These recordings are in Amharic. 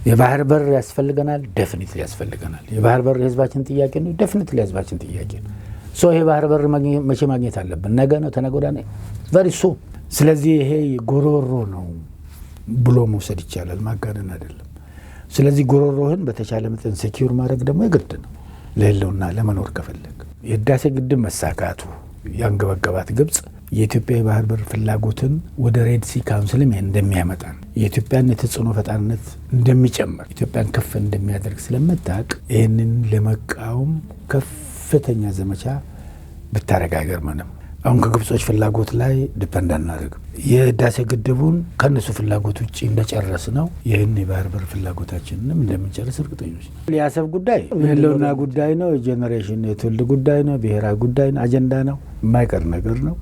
የባህር በር ያስፈልገናል፣ ዴፊኒትሊ ያስፈልገናል። የባህር በር የህዝባችን ጥያቄ ነው፣ ዴፊኒትሊ የህዝባችን ጥያቄ ነው። ይሄ ባህር በር መቼ ማግኘት አለብን? ነገ ነው፣ ተነገ ወዲያ ነው፣ ቨሪ ሱን። ስለዚህ ይሄ ጎሮሮ ነው ብሎ መውሰድ ይቻላል፣ ማጋነን አይደለም። ስለዚህ ጎሮሮህን በተቻለ መጠን ሴኪዩር ማድረግ ደግሞ የግድ ነው ለህልውና ለመኖር ከፈለግ። የህዳሴ ግድብ መሳካቱ ያንገበገባት ግብጽ የኢትዮጵያ የባህር በር ፍላጎትን ወደ ሬድ ሲ ካውንስልም እንደሚያመጣ የኢትዮጵያን የተጽዕኖ ፈጣሪነት እንደሚጨምር ኢትዮጵያን ከፍ እንደሚያደርግ ስለምታውቅ ይህንን ለመቃወም ከፍተኛ ዘመቻ ብታረጋገር ምንም አሁን ከግብጾች ፍላጎት ላይ ዲፔንድ አናደርግም። የህዳሴ ግድቡን ከነሱ ፍላጎት ውጭ እንደጨረስ ነው ይህን የባህር በር ፍላጎታችንንም እንደምንጨርስ እርግጠኞች ነው። የአሰብ ጉዳይ የህልውና ጉዳይ ነው። የጄኔሬሽን የትውልድ ጉዳይ ነው። ብሔራዊ ጉዳይ ነው። አጀንዳ ነው። የማይቀር ነገር ነው።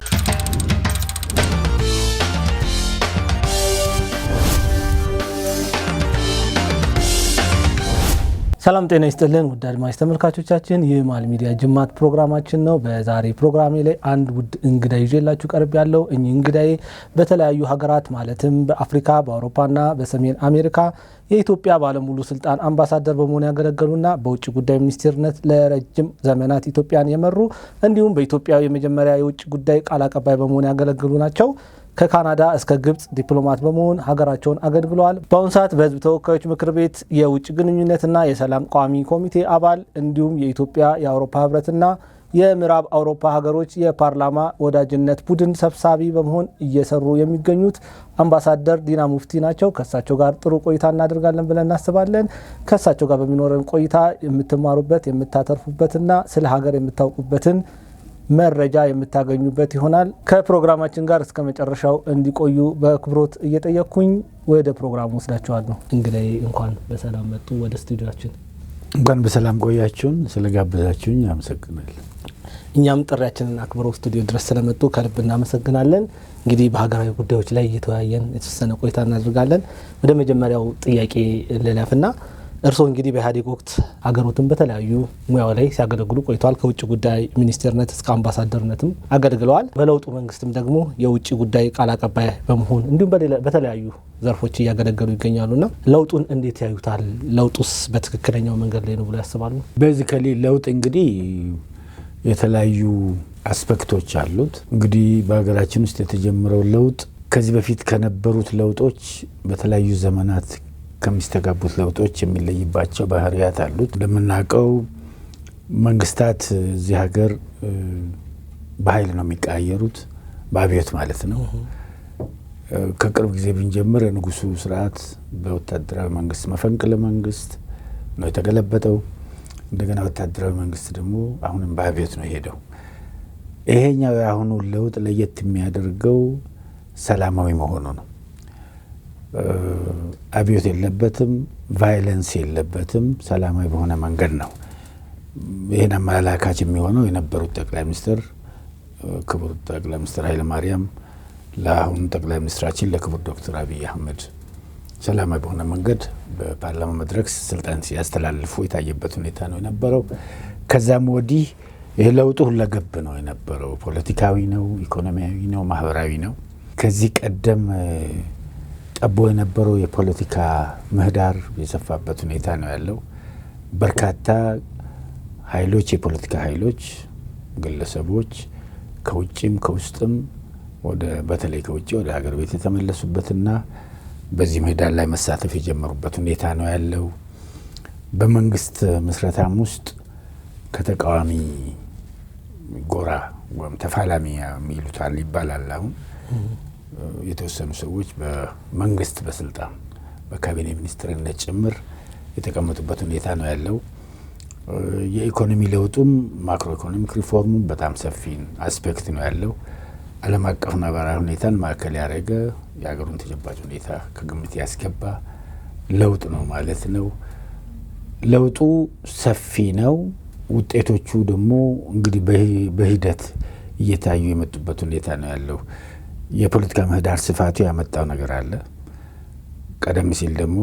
ሰላም ጤና ይስጥልን ውድ አድማጭ ተመልካቾቻችን፣ ይህ ማል ሚዲያ ጅማት ፕሮግራማችን ነው። በዛሬ ፕሮግራሜ ላይ አንድ ውድ እንግዳ ይዤላችሁ ቀርብ ያለው እኚህ እንግዳዬ በተለያዩ ሀገራት ማለትም በአፍሪካ፣ በአውሮፓና በሰሜን አሜሪካ የኢትዮጵያ ባለሙሉ ስልጣን አምባሳደር በመሆን ያገለገሉና በውጭ ጉዳይ ሚኒስቴርነት ለረጅም ዘመናት ኢትዮጵያን የመሩ እንዲሁም በኢትዮጵያ የመጀመሪያ የውጭ ጉዳይ ቃል አቀባይ በመሆን ያገለገሉ ናቸው። ከካናዳ እስከ ግብጽ ዲፕሎማት በመሆን ሀገራቸውን አገልግለዋል። በአሁኑ ሰዓት በሕዝብ ተወካዮች ምክር ቤት የውጭ ግንኙነትና የሰላም ቋሚ ኮሚቴ አባል እንዲሁም የኢትዮጵያ የአውሮፓ ህብረትና የምዕራብ አውሮፓ ሀገሮች የፓርላማ ወዳጅነት ቡድን ሰብሳቢ በመሆን እየሰሩ የሚገኙት አምባሳደር ዲና ሙፍቲ ናቸው። ከእሳቸው ጋር ጥሩ ቆይታ እናደርጋለን ብለን እናስባለን። ከእሳቸው ጋር በሚኖረን ቆይታ የምትማሩበት የምታተርፉበትና ስለ ሀገር የምታውቁበትን መረጃ የምታገኙበት ይሆናል። ከፕሮግራማችን ጋር እስከ መጨረሻው እንዲቆዩ በአክብሮት እየጠየቅኩኝ ወደ ፕሮግራሙ ወስዳችኋለሁ። እንግዲህ እንኳን በሰላም መጡ ወደ ስቱዲዮአችን። እንኳን በሰላም ቆያችሁን። ስለጋበዛችሁኝ አመሰግናለሁ። እኛም ጥሪያችንን አክብረው ስቱዲዮ ድረስ ስለመጡ ከልብ እናመሰግናለን። እንግዲህ በሀገራዊ ጉዳዮች ላይ እየተወያየን የተወሰነ ቆይታ እናደርጋለን። ወደ መጀመሪያው ጥያቄ ልለፍና እርስዎ እንግዲህ በኢህአዴግ ወቅት ሀገሮትን በተለያዩ ሙያው ላይ ሲያገለግሉ ቆይተዋል። ከውጭ ጉዳይ ሚኒስቴርነት እስከ አምባሳደርነትም አገልግለዋል። በለውጡ መንግስትም ደግሞ የውጭ ጉዳይ ቃል አቀባይ በመሆን እንዲሁም በተለያዩ ዘርፎች እያገለገሉ ይገኛሉና ለውጡን እንዴት ያዩታል? ለውጡስ በትክክለኛው መንገድ ላይ ነው ብሎ ያስባሉ? ቤዚካሊ ለውጥ እንግዲህ የተለያዩ አስፔክቶች አሉት። እንግዲህ በሀገራችን ውስጥ የተጀመረው ለውጥ ከዚህ በፊት ከነበሩት ለውጦች በተለያዩ ዘመናት ከሚስተጋቡት ለውጦች የሚለይባቸው ባህሪያት አሉት። እንደምናውቀው መንግስታት እዚህ ሀገር በኃይል ነው የሚቀያየሩት፣ በአብዮት ማለት ነው። ከቅርብ ጊዜ ብንጀምር የንጉሱ ስርዓት በወታደራዊ መንግስት መፈንቅለ መንግስት ነው የተገለበጠው። እንደገና ወታደራዊ መንግስት ደግሞ አሁንም በአብዮት ነው የሄደው። ይሄኛው የአሁኑ ለውጥ ለየት የሚያደርገው ሰላማዊ መሆኑ ነው። አብዮት የለበትም፣ ቫይለንስ የለበትም፣ ሰላማዊ በሆነ መንገድ ነው። ይህን አመላካች የሚሆነው የነበሩት ጠቅላይ ሚኒስትር ክቡር ጠቅላይ ሚኒስትር ኃይለ ማርያም ለአሁኑ ጠቅላይ ሚኒስትራችን ለክቡር ዶክተር አብይ አህመድ ሰላማዊ በሆነ መንገድ በፓርላማ መድረክ ስልጣን ሲያስተላልፉ የታየበት ሁኔታ ነው የነበረው። ከዛም ወዲህ ይህ ለውጡ ሁለገብ ነው የነበረው። ፖለቲካዊ ነው፣ ኢኮኖሚያዊ ነው፣ ማህበራዊ ነው። ከዚህ ቀደም ጠቦ የነበረው የፖለቲካ ምህዳር የሰፋበት ሁኔታ ነው ያለው። በርካታ ኃይሎች፣ የፖለቲካ ኃይሎች፣ ግለሰቦች ከውጭም ከውስጥም በተለይ ከውጭ ወደ ሀገር ቤት የተመለሱበትና በዚህ ምህዳር ላይ መሳተፍ የጀመሩበት ሁኔታ ነው ያለው። በመንግስት ምስረታም ውስጥ ከተቃዋሚ ጎራ ወይም ተፋላሚ የሚሉታል ይባላል አሁን የተወሰኑ ሰዎች በመንግስት በስልጣን በካቢኔ ሚኒስትርነት ጭምር የተቀመጡበት ሁኔታ ነው ያለው። የኢኮኖሚ ለውጡም ማክሮ ኢኮኖሚክ ሪፎርሙ በጣም ሰፊ አስፔክት ነው ያለው። ዓለም አቀፍ ነባራዊ ሁኔታን ማዕከል ያደረገ የሀገሩን ተጨባጭ ሁኔታ ከግምት ያስገባ ለውጥ ነው ማለት ነው። ለውጡ ሰፊ ነው። ውጤቶቹ ደግሞ እንግዲህ በሂደት እየታዩ የመጡበት ሁኔታ ነው ያለው። የፖለቲካ ምህዳር ስፋቱ ያመጣው ነገር አለ። ቀደም ሲል ደግሞ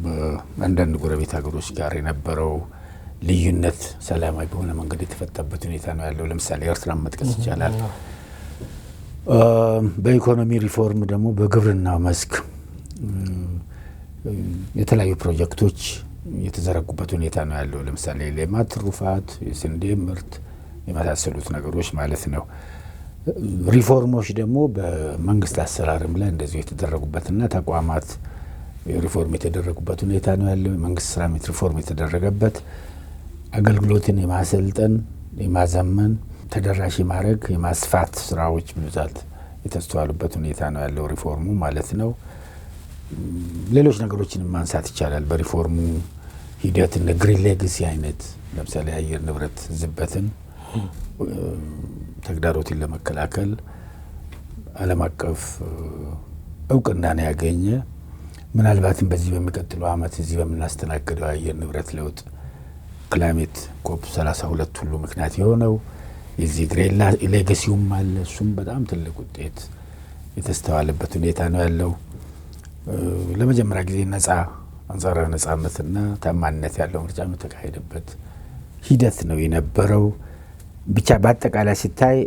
በአንዳንድ ጎረቤት ሀገሮች ጋር የነበረው ልዩነት ሰላማዊ በሆነ መንገድ የተፈታበት ሁኔታ ነው ያለው። ለምሳሌ ኤርትራን መጥቀስ ይቻላል። በኢኮኖሚ ሪፎርም ደግሞ በግብርናው መስክ የተለያዩ ፕሮጀክቶች የተዘረጉበት ሁኔታ ነው ያለው። ለምሳሌ ሌማት ትሩፋት፣ የስንዴ ምርት የመሳሰሉት ነገሮች ማለት ነው። ሪፎርሞች ደግሞ በመንግስት አሰራርም ላይ እንደዚሁ የተደረጉበትና ተቋማት ሪፎርም የተደረጉበት ሁኔታ ነው ያለው። የመንግስት ስራ ሪፎርም የተደረገበት፣ አገልግሎትን የማሰልጠን የማዘመን፣ ተደራሽ ማድረግ የማስፋት ስራዎች ብዛት የተስተዋሉበት ሁኔታ ነው ያለው ሪፎርሙ ማለት ነው። ሌሎች ነገሮችን ማንሳት ይቻላል። በሪፎርሙ ሂደት እንደ ግሪን ሌጋሲ አይነት ለምሳሌ የአየር ንብረት ዝበትን ተግዳሮትን ለመከላከል ዓለም አቀፍ እውቅናን ያገኘ ምናልባትም በዚህ በሚቀጥለው ዓመት እዚህ በምናስተናግደው የአየር ንብረት ለውጥ ክላይሜት ኮፕ 32 ሁሉ ምክንያት የሆነው የዚህ ግሪን ሌጋሲውም አለ። እሱም በጣም ትልቅ ውጤት የተስተዋለበት ሁኔታ ነው ያለው። ለመጀመሪያ ጊዜ ነጻ አንጻራዊ ነጻነትና ታማኝነት ያለው ምርጫ የተካሄደበት ሂደት ነው የነበረው። ብቻ በአጠቃላይ ሲታይ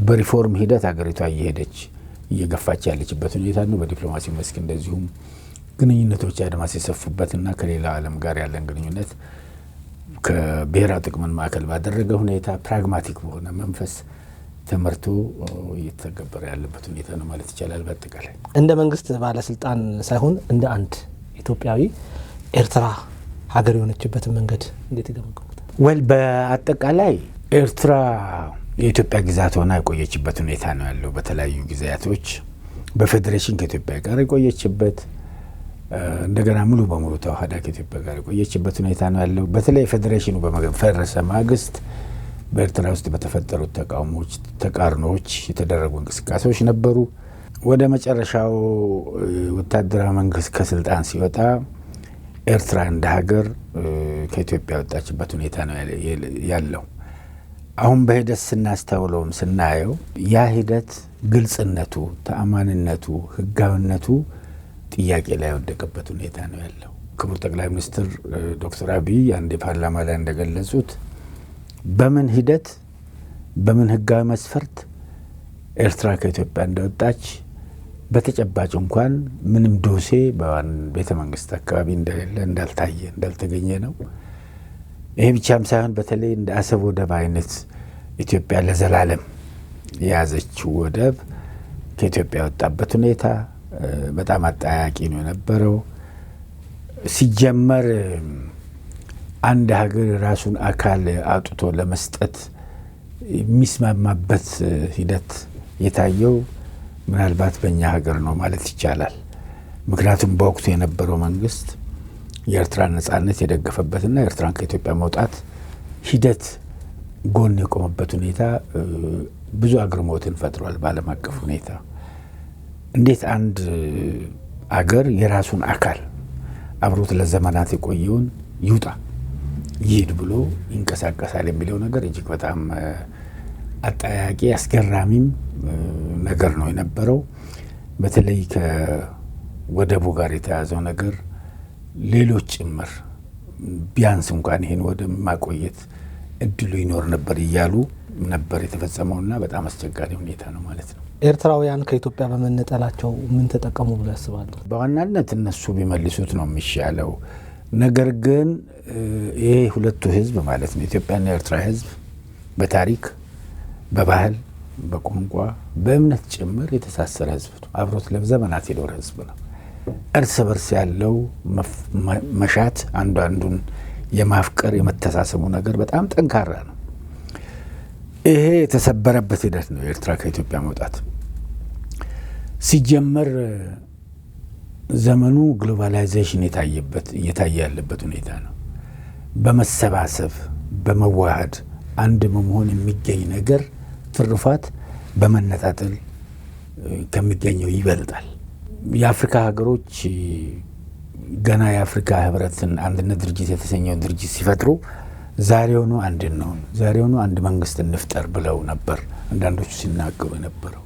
በሪፎርም ሂደት ሀገሪቷ እየገፋች ያለችበት ሁኔታ ነው። በዲፕሎማሲው መስክ እንደዚሁም ግንኙነቶች አድማስ የሰፉበትና ከሌላው ዓለም ጋር ያለን ግንኙነት ከብሔራዊ ጥቅምን ማዕከል ባደረገ ሁኔታ ፕራግማቲክ በሆነ መንፈስ ተመርቶ እየተገበረ ያለበት ሁኔታ ነው ማለት ይቻላል። በአጠቃላይ እንደ መንግስት ባለስልጣን ሳይሆን እንደ አንድ ኢትዮጵያዊ ኤርትራ ሀገር የሆነችበትን መንገድ እንዴት ይገመግሙታል? በአጠቃላይ ኤርትራ የኢትዮጵያ ግዛት ሆና የቆየችበት ሁኔታ ነው ያለው። በተለያዩ ጊዜያቶች በፌዴሬሽን ከኢትዮጵያ ጋር የቆየችበት፣ እንደገና ሙሉ በሙሉ ተዋህዳ ከኢትዮጵያ ጋር የቆየችበት ሁኔታ ነው ያለው። በተለይ ፌዴሬሽኑ በመፈረሰ ማግስት በኤርትራ ውስጥ በተፈጠሩት ተቃውሞዎች፣ ተቃርኖዎች የተደረጉ እንቅስቃሴዎች ነበሩ። ወደ መጨረሻው ወታደራዊ መንግስት ከስልጣን ሲወጣ ኤርትራ እንደ ሀገር ከኢትዮጵያ የወጣችበት ሁኔታ ነው ያለው። አሁን በሂደት ስናስተውለውም ስናየው ያ ሂደት ግልጽነቱ፣ ተአማንነቱ፣ ህጋዊነቱ ጥያቄ ላይ የወደቀበት ሁኔታ ነው ያለው። ክቡር ጠቅላይ ሚኒስትር ዶክተር አብይ አንድ ፓርላማ ላይ እንደገለጹት በምን ሂደት በምን ህጋዊ መስፈርት ኤርትራ ከኢትዮጵያ እንደወጣች በተጨባጭ እንኳን ምንም ዶሴ በቤተ መንግስት አካባቢ እንደሌለ እንዳልተገኘ ነው። ይሄ ብቻም ሳይሆን በተለይ እንደ አሰብ ወደብ አይነት ኢትዮጵያ ለዘላለም የያዘችው ወደብ ከኢትዮጵያ የወጣበት ሁኔታ በጣም አጠያያቂ ነው የነበረው። ሲጀመር አንድ ሀገር ራሱን አካል አውጥቶ ለመስጠት የሚስማማበት ሂደት የታየው ምናልባት በእኛ ሀገር ነው ማለት ይቻላል። ምክንያቱም በወቅቱ የነበረው መንግስት የኤርትራን ነጻነት የደገፈበትና ኤርትራን ከኢትዮጵያ መውጣት ሂደት ጎን የቆመበት ሁኔታ ብዙ አግርሞትን ፈጥሯል። በዓለም አቀፍ ሁኔታ እንዴት አንድ አገር የራሱን አካል አብሮት ለዘመናት የቆየውን ይውጣ ይሄድ ብሎ ይንቀሳቀሳል የሚለው ነገር እጅግ በጣም አጠያቂ አስገራሚም ነገር ነው የነበረው። በተለይ ከወደቡ ጋር የተያዘው ነገር ሌሎች ጭምር ቢያንስ እንኳን ይሄን ወደ ማቆየት እድሉ ይኖር ነበር እያሉ ነበር የተፈጸመውና በጣም አስቸጋሪ ሁኔታ ነው ማለት ነው። ኤርትራውያን ከኢትዮጵያ በመነጠላቸው ምን ተጠቀሙ ብሎ ያስባሉ? በዋናነት እነሱ ቢመልሱት ነው የሚሻለው። ነገር ግን ይሄ ሁለቱ ህዝብ ማለት ነው ኢትዮጵያና ኤርትራ ህዝብ በታሪክ በባህል በቋንቋ በእምነት ጭምር የተሳሰረ ህዝብ ነው። አብሮት ለዘመናት የኖረ ህዝብ ነው። እርስ በርስ ያለው መሻት አንዱ አንዱን የማፍቀር የመተሳሰቡ ነገር በጣም ጠንካራ ነው። ይሄ የተሰበረበት ሂደት ነው የኤርትራ ከኢትዮጵያ መውጣት። ሲጀመር ዘመኑ ግሎባላይዜሽን እየታየ ያለበት ሁኔታ ነው። በመሰባሰብ በመዋሃድ አንድ በመሆን የሚገኝ ነገር ትሩፋት በመነጣጠል ከሚገኘው ይበልጣል። የአፍሪካ ሀገሮች ገና የአፍሪካ ህብረትን አንድነት ድርጅት የተሰኘውን ድርጅት ሲፈጥሩ ዛሬውኑ አንድ እንሆን፣ ዛሬውኑ አንድ መንግስት እንፍጠር ብለው ነበር አንዳንዶቹ ሲናገሩ የነበረው።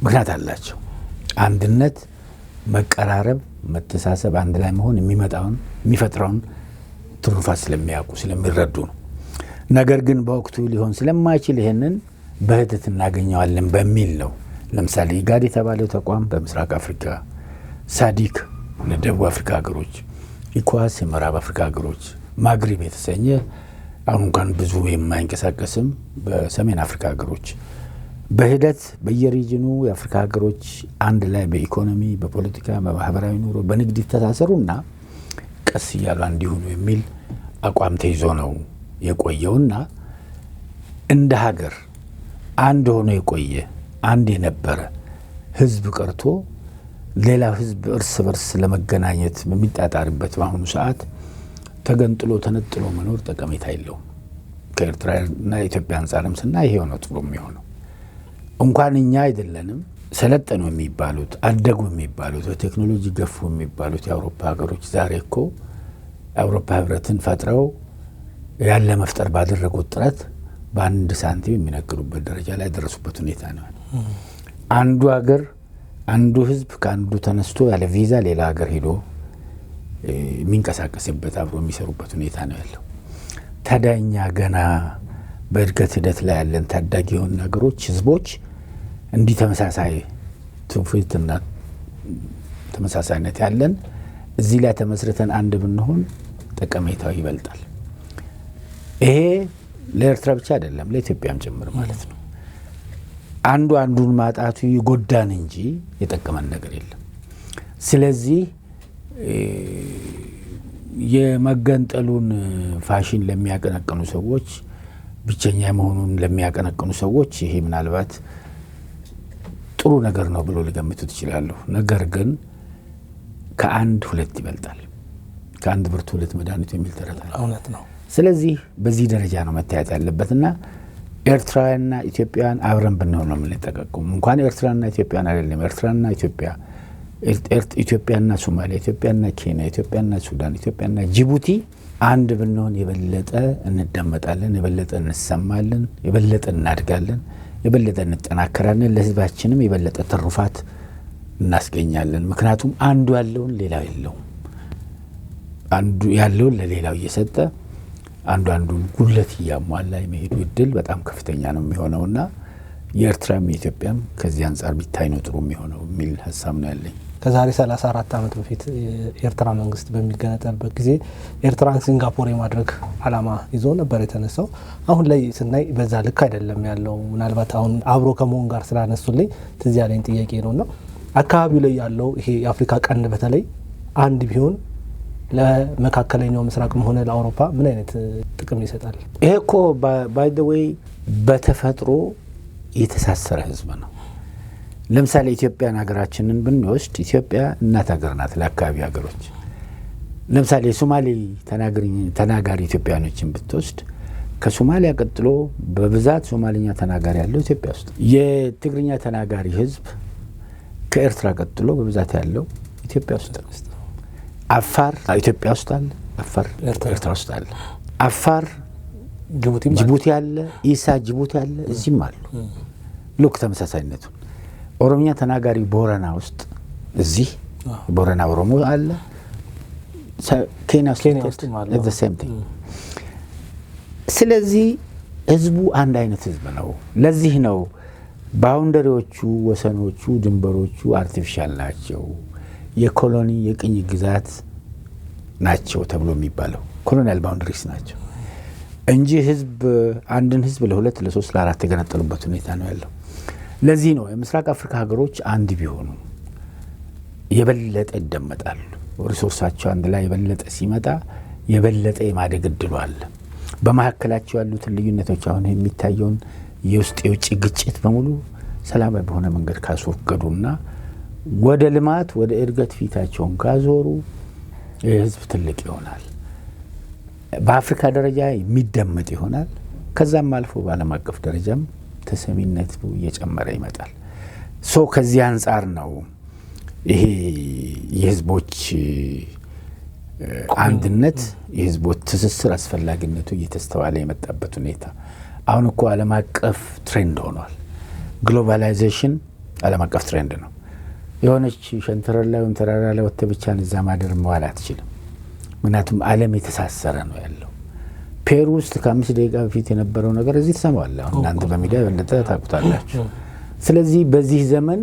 ምክንያት አላቸው። አንድነት፣ መቀራረብ፣ መተሳሰብ፣ አንድ ላይ መሆን የሚፈጥረውን ትሩፋት ስለሚያውቁ ስለሚረዱ ነው። ነገር ግን በወቅቱ ሊሆን ስለማይችል ይሄንን በሂደት እናገኘዋለን በሚል ነው። ለምሳሌ ኢጋድ የተባለው ተቋም በምስራቅ አፍሪካ ሳዲክ ለደቡብ አፍሪካ ሀገሮች፣ ኢኳስ የምዕራብ አፍሪካ ሀገሮች፣ ማግሪብ የተሰኘ አሁን እንኳን ብዙ የማይንቀሳቀስም በሰሜን አፍሪካ ሀገሮች በሂደት በየሪጅኑ የአፍሪካ ሀገሮች አንድ ላይ በኢኮኖሚ፣ በፖለቲካ፣ በማህበራዊ ኑሮ፣ በንግድ ተሳሰሩና ቀስ እያሉ እንዲሆኑ የሚል አቋም ተይዞ ነው የቆየውና እንደ ሀገር አንድ ሆኖ የቆየ አንድ የነበረ ህዝብ ቀርቶ ሌላው ህዝብ እርስ በርስ ለመገናኘት በሚጣጣርበት በአሁኑ ሰዓት ተገንጥሎ ተነጥሎ መኖር ጠቀሜታ የለውም። ከኤርትራና ኢትዮጵያ አንጻርም ስናይ ይሄ ነው ጥሩ የሚሆነው። እንኳን እኛ አይደለንም ሰለጠኑ የሚባሉት አደጉ የሚባሉት በቴክኖሎጂ ገፉ የሚባሉት የአውሮፓ ሀገሮች ዛሬ እኮ የአውሮፓ ህብረትን ፈጥረው ያለ መፍጠር ባደረጉት ጥረት በአንድ ሳንቲም የሚነግሩበት ደረጃ ላይ ደረሱበት ሁኔታ ነው። አንዱ ሀገር አንዱ ህዝብ ከአንዱ ተነስቶ ያለ ቪዛ ሌላ ሀገር ሄዶ የሚንቀሳቀስበት አብሮ የሚሰሩበት ሁኔታ ነው ያለው። ታዲያ እኛ ገና በእድገት ሂደት ላይ ያለን ታዳጊ የሆኑ ሀገሮች ህዝቦች እንዲህ ተመሳሳይ ትውፊትና ተመሳሳይነት ያለን እዚህ ላይ ተመስርተን አንድ ብንሆን ጠቀሜታው ይበልጣል። ይሄ ለኤርትራ ብቻ አይደለም ለኢትዮጵያም ጭምር ማለት ነው። አንዱ አንዱን ማጣቱ ይጎዳን እንጂ የጠቀመን ነገር የለም። ስለዚህ የመገንጠሉን ፋሽን ለሚያቀነቅኑ ሰዎች ብቸኛ መሆኑን ለሚያቀነቅኑ ሰዎች ይሄ ምናልባት ጥሩ ነገር ነው ብሎ ሊገምቱት ይችላሉ። ነገር ግን ከአንድ ሁለት ይበልጣል። ከአንድ ብርቱ ሁለት መድኃኒቱ የሚል ተረት አለ። እውነት ነው። ስለዚህ በዚህ ደረጃ ነው መታየት ያለበትና ኤርትራውያንና ኢትዮጵያውያን አብረን ብንሆን ነው የምንጠቀቀሙ። እንኳን ኤርትራና ኢትዮጵያን አይደለም ኤርትራና ኢትዮጵያ፣ ኢትዮጵያና ሶማሊያ፣ ኢትዮጵያና ኬንያ፣ ኢትዮጵያና ሱዳን፣ ኢትዮጵያና ጅቡቲ አንድ ብንሆን የበለጠ እንደመጣለን፣ የበለጠ እንሰማለን፣ የበለጠ እናድጋለን፣ የበለጠ እንጠናከራለን፣ ለህዝባችንም የበለጠ ትሩፋት እናስገኛለን። ምክንያቱም አንዱ ያለውን ሌላው የለውም። አንዱ ያለውን ለሌላው እየሰጠ አንዱን ጉለት እያሟላ የመሄዱ እድል በጣም ከፍተኛ ነው የሚሆነውና የኤርትራም የኢትዮጵያም ከዚህ አንጻር ቢታይ ነው ጥሩ የሚሆነው የሚል ሀሳብ ነው ያለኝ። ከዛሬ 34 ዓመት በፊት የኤርትራ መንግስት በሚገነጠልበት ጊዜ ኤርትራን ሲንጋፖር የማድረግ አላማ ይዞ ነበር የተነሳው። አሁን ላይ ስናይ በዛ ልክ አይደለም ያለው። ምናልባት አሁን አብሮ ከመሆን ጋር ስላነሱልኝ ትዝ ያለኝ ጥያቄ ነውና አካባቢው ላይ ያለው ይሄ የአፍሪካ ቀንድ በተለይ አንድ ቢሆን ለመካከለኛው ምስራቅም ሆነ ለአውሮፓ ምን አይነት ጥቅም ይሰጣል? ይሄ እኮ ባይ ዘ ዌይ በተፈጥሮ የተሳሰረ ህዝብ ነው። ለምሳሌ ኢትዮጵያን ሀገራችንን ብንወስድ ኢትዮጵያ እናት ሀገር ናት ለአካባቢ ሀገሮች። ለምሳሌ የሶማሌ ተናጋሪ ኢትዮጵያኖችን ብትወስድ ከሶማሊያ ቀጥሎ በብዛት ሶማሊኛ ተናጋሪ ያለው ኢትዮጵያ ውስጥ፣ የትግርኛ ተናጋሪ ህዝብ ከኤርትራ ቀጥሎ በብዛት ያለው ኢትዮጵያ ውስጥ ነው። አፋር ኢትዮጵያ ውስጥ አለ፣ አፋር ኤርትራ ውስጥ አለ፣ አፋር ጅቡቲ አለ፣ ኢሳ ጅቡቲ አለ፣ እዚህም አሉ። ሉክ ተመሳሳይነቱ ኦሮምኛ ተናጋሪ ቦረና ውስጥ እዚህ ቦረና ኦሮሞ አለ፣ ኬንያ ውስጥ አለ። ስለዚህ ህዝቡ አንድ አይነት ህዝብ ነው። ለዚህ ነው ባውንደሪዎቹ፣ ወሰኖቹ፣ ድንበሮቹ አርቲፊሻል ናቸው፣ የኮሎኒ የቅኝ ግዛት ናቸው ተብሎ የሚባለው ኮሎኒያል ባውንደሪስ ናቸው እንጂ ህዝብ አንድን ህዝብ ለሁለት ለሶስት ለአራት የገነጠሉበት ሁኔታ ነው ያለው። ለዚህ ነው የምስራቅ አፍሪካ ሀገሮች አንድ ቢሆኑ የበለጠ ይደመጣሉ። ሪሶርሳቸው አንድ ላይ የበለጠ ሲመጣ የበለጠ የማደግ እድሉ አለ። በመካከላቸው ያሉትን ልዩነቶች አሁን የሚታየውን የውስጥ የውጭ ግጭት በሙሉ ሰላማዊ በሆነ መንገድ ካስወገዱና ወደ ልማት ወደ እድገት ፊታቸውን ካዞሩ ህዝብ ትልቅ ይሆናል። በአፍሪካ ደረጃ የሚደመጥ ይሆናል። ከዛም አልፎ በዓለም አቀፍ ደረጃም ተሰሚነት እየጨመረ ይመጣል። ከዚህ አንጻር ነው ይሄ የህዝቦች አንድነት የህዝቦች ትስስር አስፈላጊነቱ እየተስተዋለ የመጣበት ሁኔታ። አሁን እኮ ዓለም አቀፍ ትሬንድ ሆኗል። ግሎባላይዜሽን ዓለም አቀፍ ትሬንድ ነው። የሆነች ሸንተረር ላይ ወይም ተራራ ላይ ወጥተህ ብቻህን እዛ ማደር መዋል አትችልም። ምክንያቱም ዓለም የተሳሰረ ነው ያለው። ፔሩ ውስጥ ከ5 ደቂቃ በፊት የነበረው ነገር እዚህ ተሰማዋል። አሁን እናንተ በሚዲያ የበለጠ ታውቁታላችሁ። ስለዚህ በዚህ ዘመን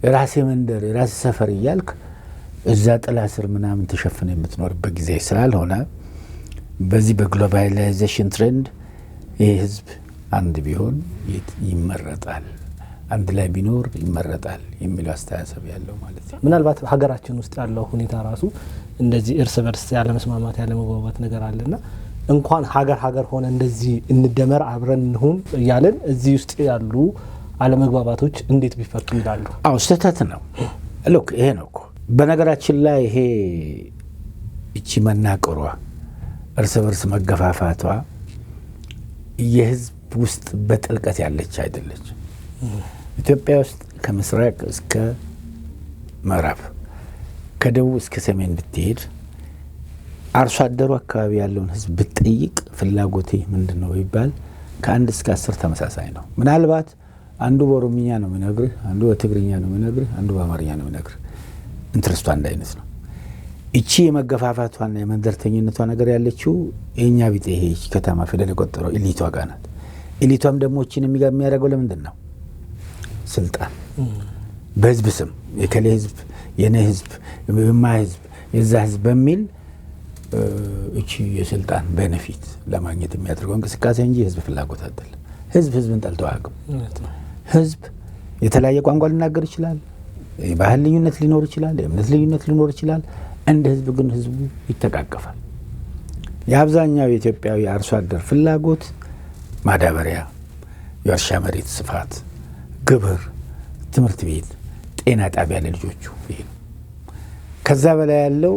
የራሴ መንደር የራሴ ሰፈር እያልክ እዛ ጥላ ስር ምናምን ተሸፍነ የምትኖርበት ጊዜ ስላልሆነ በዚህ በግሎባላይዜሽን ትሬንድ ይህ ህዝብ አንድ ቢሆን ይመረጣል፣ አንድ ላይ ቢኖር ይመረጣል የሚለው አስተሳሰብ ያለው ማለት ነው። ምናልባት ሀገራችን ውስጥ ያለው ሁኔታ ራሱ እንደዚህ እርስ በርስ ያለ መስማማት ያለ መግባባት ነገር አለና እንኳን ሀገር ሆነ እንደዚህ እንደመር አብረን እንሁን እያለን እዚህ ውስጥ ያሉ አለመግባባቶች እንዴት ቢፈቱ ይላሉ? አው ስህተት ነው። ሉክ ይሄ ነው እኮ በነገራችን ላይ ይሄ እቺ መናቀሯ እርስ በርስ መገፋፋቷ የህዝብ ውስጥ በጥልቀት ያለች አይደለች። ኢትዮጵያ ውስጥ ከምስራቅ እስከ ምዕራብ ከደቡብ እስከ ሰሜን ብትሄድ አርሶ አደሩ አካባቢ ያለውን ህዝብ ብትጠይቅ ፍላጎቴ ምንድነው ይባል ከ1 እስከ 10 ተመሳሳይ ነው። ምናልባት አንዱ በኦሮምኛ ነው የሚነግርህ፣ አንዱ በትግርኛ ነው የሚነግርህ፣ አንዱ በአማርኛ ነው የሚነግርህ። ኢንትረስቱ አንድ አይነት ነው። እቺ የመገፋፋቷና የመንደርተኝነቷ ነገር ያለችው የኛ ቢጤ ይሄ ከተማ ፊደል የቆጠረው ኤሊቷ ጋር ናት። ኤሊቷም ደግሞ እቺን የሚያደርገው ለምንድን ነው? ስልጣን በህዝብ ስም የከሌ ህዝብ የኔ ህዝብ የማ ህዝብ የዛ ህዝብ በሚል እቺ የስልጣን ቤኔፊት ለማግኘት የሚያደርገው እንቅስቃሴ እንጂ ህዝብ ፍላጎት አይደለም። ህዝብን ጠልቶ አያውቅም። ህዝብ የተለያየ ቋንቋ ሊናገር ይችላል፣ የባህል ልዩነት ሊኖር ይችላል፣ የእምነት ልዩነት ሊኖር ይችላል። እንደ ህዝብ ግን ህዝቡ ይተቃቀፋል። የአብዛኛው የኢትዮጵያዊ አርሶ አደር ፍላጎት ማዳበሪያ፣ የእርሻ መሬት ስፋት፣ ግብር፣ ትምህርት ቤት፣ ጤና ጣቢያ ለልጆቹ ይሄ ነው። ከዛ በላይ ያለው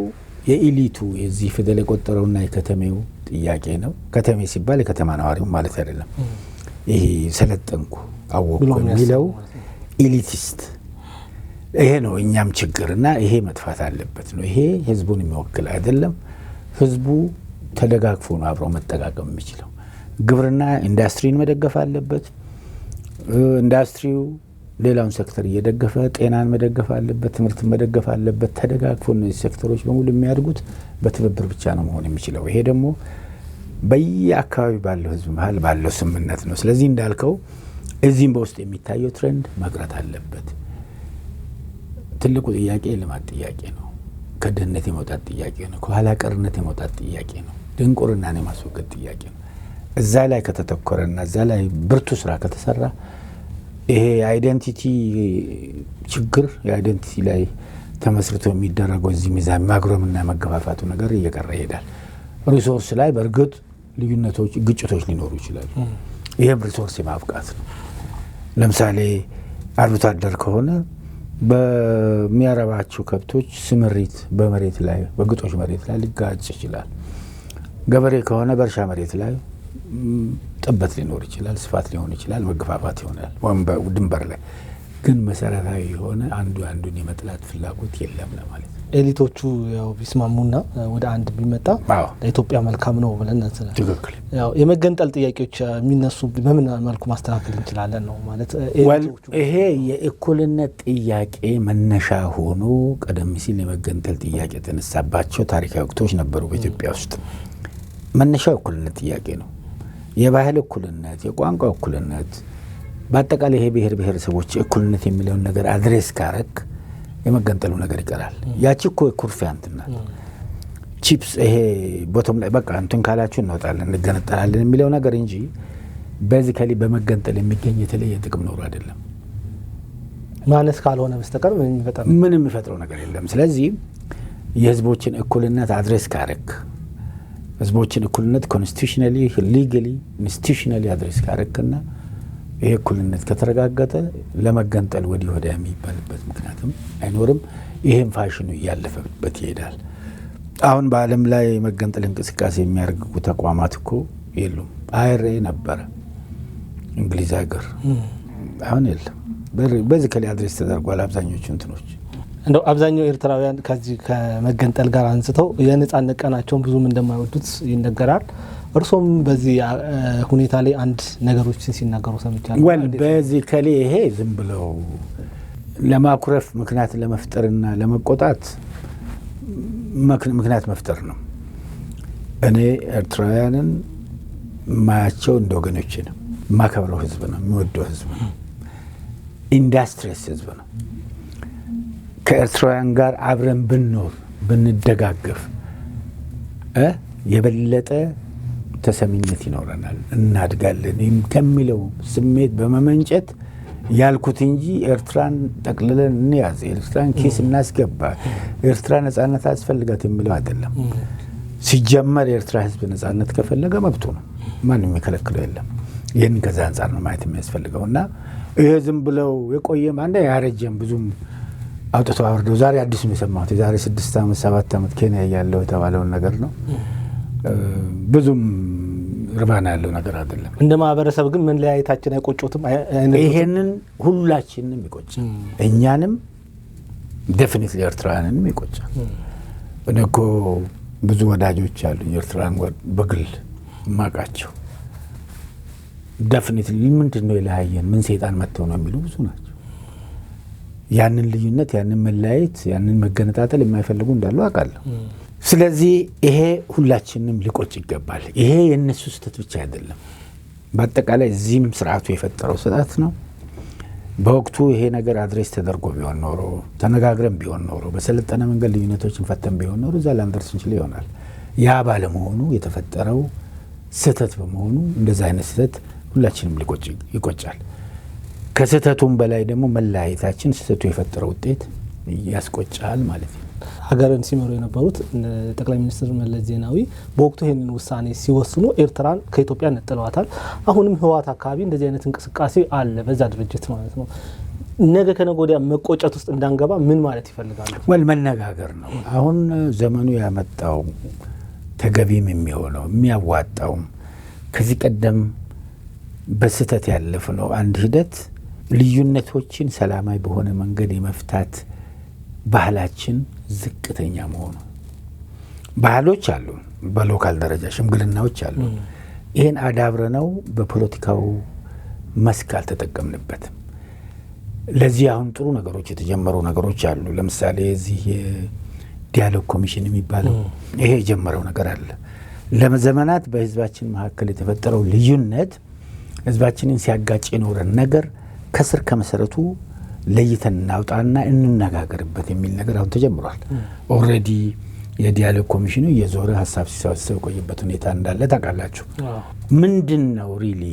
የኢሊቱ የዚህ ፊደል የቆጠረውና የከተሜው ጥያቄ ነው። ከተሜ ሲባል የከተማ ነዋሪው ማለት አይደለም። ይሄ ሰለጠንኩ አወቅኩ የሚለው ኢሊቲስት ይሄ ነው እኛም ችግርና ይሄ መጥፋት አለበት ነው። ይሄ ህዝቡን የሚወክል አይደለም። ህዝቡ ተደጋግፎ ነው አብሮ መጠቃቀም የሚችለው። ግብርና ኢንዱስትሪን መደገፍ አለበት። ኢንዱስትሪው ሌላውን ሴክተር እየደገፈ ጤናን መደገፍ አለበት፣ ትምህርትን መደገፍ አለበት። ተደጋግፎ እነዚህ ሴክተሮች በሙሉ የሚያድጉት በትብብር ብቻ ነው መሆን የሚችለው። ይሄ ደግሞ በየአካባቢ ባለው ህዝብ መሀል ባለው ስምምነት ነው። ስለዚህ እንዳልከው እዚህም በውስጥ የሚታየው ትሬንድ መቅረት አለበት። ትልቁ ጥያቄ የልማት ጥያቄ ነው። ከድህነት የመውጣት ጥያቄ ነው። ከኋላ ቀርነት የመውጣት ጥያቄ ነው። ድንቁርናን የማስወገድ ጥያቄ ነው። እዛ ላይ ከተተኮረና እዛ ላይ ብርቱ ስራ ከተሰራ ይሄ የአይደንቲቲ ችግር የአይደንቲቲ ላይ ተመስርቶ የሚደረገው እዚህ ሚዛን ማግሮምና መገፋፋቱ ነገር እየቀረ ይሄዳል። ሪሶርስ ላይ በእርግጥ ልዩነቶች፣ ግጭቶች ሊኖሩ ይችላሉ። ይሄም ሪሶርስ የማብቃት ነው። ለምሳሌ አርብቶ አደር ከሆነ በሚያረባቸው ከብቶች ስምሪት በመሬት ላይ በግጦሽ መሬት ላይ ሊጋጭ ይችላል። ገበሬ ከሆነ በእርሻ መሬት ላይ ጥበት ሊኖር ይችላል፣ ስፋት ሊሆን ይችላል፣ መገፋፋት ይሆናል። ወይም ድንበር ላይ ግን መሰረታዊ የሆነ አንዱ አንዱን የመጥላት ፍላጎት የለም ለማለት ነው። ኤሊቶቹ ያው ቢስማሙና ወደ አንድ ቢመጣ ለኢትዮጵያ መልካም ነው ብለን እንሰራለን። ትክክል። ያው የመገንጠል ጥያቄዎች የሚነሱ በምን መልኩ ማስተካከል እንችላለን ነው ማለት። ይሄ የእኩልነት ጥያቄ መነሻ ሆኖ ቀደም ሲል የመገንጠል ጥያቄ የተነሳባቸው ታሪካዊ ወቅቶች ነበሩ በኢትዮጵያ ውስጥ። መነሻው እኩልነት ጥያቄ ነው። የባህል እኩልነት፣ የቋንቋ እኩልነት፣ በአጠቃላይ ይሄ ብሔር ብሔረሰቦች እኩልነት የሚለውን ነገር አድሬስ ካረክ የመገንጠሉ ነገር ይቀራል። ያቺ እኮ ኩርፊያ እንትና ቺፕስ ይሄ ቦቶም ላይ በቃ እንትን ካላችሁ እንወጣለን እንገነጠላለን የሚለው ነገር እንጂ በዚህከሊ በመገንጠል የሚገኝ የተለየ ጥቅም ኖሮ አይደለም። ማነስ ካልሆነ በስተቀር ምን የሚፈጥረው ነገር የለም። ስለዚህ የህዝቦችን እኩልነት አድሬስ ካረክ ህዝቦችን እኩልነት ኮንስቲቱሽናሊ ሊጋሊ ኢንስቲቱሽናሊ አድሬስ ካረክና ይሄ እኩልነት ከተረጋገጠ ለመገንጠል ወዲህ ወዲያ የሚባልበት ምክንያትም አይኖርም። ይሄም ፋሽኑ እያለፈበት ይሄዳል። አሁን በዓለም ላይ መገንጠል እንቅስቃሴ የሚያደርጉ ተቋማት እኮ የሉም። አይሬ ነበረ እንግሊዝ ሀገር፣ አሁን የለም። በዚህ ከላይ አድሬስ ተደርጓል አብዛኞቹ እንትኖች። እንደው አብዛኛው ኤርትራውያን ከዚህ ከመገንጠል ጋር አንስተው የነጻነት ቀናቸውን ብዙም እንደማይወዱት ይነገራል። እርሶም በዚህ ሁኔታ ላይ አንድ ነገሮችን ሲናገሩ ሰምቻለሁ። በዚህ ከሌ ይሄ ዝም ብለው ለማኩረፍ ምክንያት ለመፍጠርና ለመቆጣት ምክንያት መፍጠር ነው። እኔ ኤርትራውያንን ማያቸው እንደ ወገኖቼ ነው። ማከብረው ህዝብ ነው፣ የሚወደው ህዝብ ነው፣ ኢንዱስትሪስ ህዝብ ነው። ከኤርትራውያን ጋር አብረን ብንኖር ብንደጋገፍ የበለጠ ተሰሚነት ይኖረናል፣ እናድጋለን ከሚለው ስሜት በመመንጨት ያልኩት እንጂ ኤርትራን ጠቅልለን እንያዝ፣ ኤርትራን ኪስ እናስገባ፣ ኤርትራ ነጻነት አስፈልጋት የሚለው አይደለም። ሲጀመር የኤርትራ ህዝብ ነጻነት ከፈለገ መብቱ ነው፣ ማንም የሚከለክለው የለም። ይህን ከዛ አንጻር ነው ማየት የሚያስፈልገው እና ይሄ ዝም ብለው የቆየም አንደ ያረጀም ብዙም አውጥተው አወርደው ዛሬ አዲስ ነው የሰማሁት። የዛሬ 6 ዓመት 7 ዓመት ኬንያ ያለው የተባለውን ነገር ነው። ብዙም ርባና ያለው ነገር አይደለም። እንደ ማህበረሰብ ግን መለያየታችን አይቆጭም? ይሄንን ሁላችንንም ይቆጫል፣ እኛንም ዴፊኒትሊ ኤርትራውያንንም ይቆጫል። እኔ እኮ ብዙ ወዳጆች አሉ ኤርትራን በግል ማቃቸው። ዴፊኒትሊ ምንድን ነው የለያየን ምን ሰይጣን መጥተው ነው የሚሉ ብዙ ናቸው። ያንን ልዩነት ያንን መለያየት ያንን መገነጣጠል የማይፈልጉ እንዳሉ አውቃለሁ። ስለዚህ ይሄ ሁላችንም ሊቆጭ ይገባል። ይሄ የነሱ ስህተት ብቻ አይደለም፣ በአጠቃላይ እዚህም ስርዓቱ የፈጠረው ስህተት ነው። በወቅቱ ይሄ ነገር አድሬስ ተደርጎ ቢሆን ኖሮ ተነጋግረን ቢሆን ኖሮ በሰለጠነ መንገድ ልዩነቶችን ፈተን ቢሆን ኖሮ እዛ ላንደርስ እንችል ይሆናል። ያ ባለመሆኑ የተፈጠረው ስህተት በመሆኑ እንደዛ አይነት ስህተት ሁላችንም ይቆጫል። ከስህተቱም በላይ ደግሞ መለያየታችን ስህተቱ የፈጠረው ውጤት ያስቆጫል ማለት ነው። ሀገርን ሲመሩ የነበሩት ጠቅላይ ሚኒስትር መለስ ዜናዊ በወቅቱ ይህንን ውሳኔ ሲወስኑ ኤርትራን ከኢትዮጵያ ነጥለዋታል። አሁንም ህወሓት አካባቢ እንደዚህ አይነት እንቅስቃሴ አለ በዛ ድርጅት ማለት ነው። ነገ ከነገ ወዲያ መቆጨት ውስጥ እንዳንገባ ምን ማለት ይፈልጋሉ? መነጋገር ነው አሁን ዘመኑ ያመጣው ተገቢም የሚሆነው የሚያዋጣውም። ከዚህ ቀደም በስህተት ያለፍነው አንድ ሂደት ልዩነቶችን ሰላማዊ በሆነ መንገድ የመፍታት ባህላችን ዝቅተኛ መሆኑ። ባህሎች አሉ፣ በሎካል ደረጃ ሽምግልናዎች አሉ። ይህን አዳብረነው በፖለቲካው መስክ አልተጠቀምንበትም። ለዚህ አሁን ጥሩ ነገሮች የተጀመሩ ነገሮች አሉ። ለምሳሌ እዚህ የዲያሎግ ኮሚሽን የሚባለው ይሄ የጀመረው ነገር አለ። ለዘመናት በህዝባችን መካከል የተፈጠረው ልዩነት ህዝባችንን ሲያጋጭ የኖረን ነገር ከስር ከመሰረቱ ለይተን እናውጣና እንነጋገርበት የሚል ነገር አሁን ተጀምሯል። ኦልሬዲ የዲያሎግ ኮሚሽኑ የዞረ ሀሳብ ሲሰበሰብ ቆየበት ሁኔታ እንዳለ ታውቃላችሁ። ምንድን ነው ሪሊ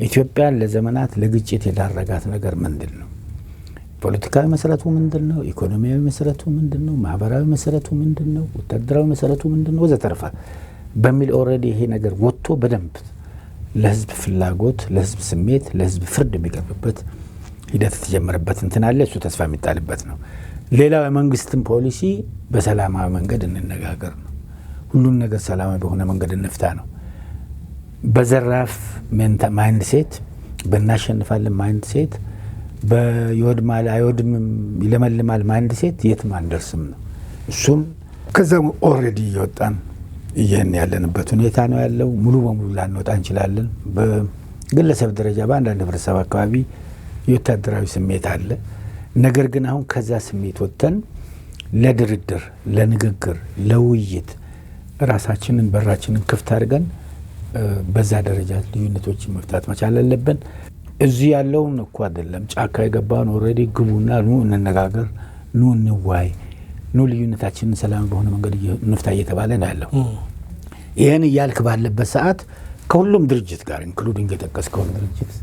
ኢትዮጵያን ለዘመናት ለግጭት የዳረጋት ነገር ምንድን ነው? ፖለቲካዊ መሰረቱ ምንድን ነው? ኢኮኖሚያዊ መሰረቱ ምንድን ነው? ማህበራዊ መሰረቱ ምንድን ነው? ወታደራዊ መሰረቱ ምንድን ነው? ወዘተርፈ በሚል ኦልሬዲ ይሄ ነገር ወጥቶ በደንብ ለህዝብ ፍላጎት፣ ለህዝብ ስሜት፣ ለህዝብ ፍርድ የሚቀርብበት ሂደት የተጀመረበት እንትን አለ። እሱ ተስፋ የሚጣልበት ነው። ሌላው የመንግስትን ፖሊሲ በሰላማዊ መንገድ እንነጋገር ነው። ሁሉም ነገር ሰላማዊ በሆነ መንገድ እንፍታ ነው። በዘራፍ ማይንድ ሴት፣ በእናሸንፋለን ማይንድ ሴት፣ በይወድማል አይወድምም ይለመልማል ማይንድ ሴት የትም አንደርስም ነው። እሱም ከዛም ኦልሬዲ እየወጣን ይህን ያለንበት ሁኔታ ነው ያለው። ሙሉ በሙሉ ላንወጣ እንችላለን። በግለሰብ ደረጃ በአንዳንድ ህብረተሰብ አካባቢ የወታደራዊ ስሜት አለ። ነገር ግን አሁን ከዛ ስሜት ወጥተን ለድርድር፣ ለንግግር፣ ለውይይት ራሳችንን በራችንን ክፍት አድርገን በዛ ደረጃ ልዩነቶችን መፍታት መቻል አለብን። እዚህ ያለውን እኮ አይደለም ጫካ የገባውን ኦልሬዲ ግቡና ኑ እንነጋገር፣ ኑ እንዋይ፣ ኑ ልዩነታችንን ሰላም በሆነ መንገድ እንፍታ እየተባለ ነው ያለው። ይህን እያልክ ባለበት ሰዓት ከሁሉም ድርጅት ጋር ኢንክሉዲንግ የጠቀስከውን ድርጅት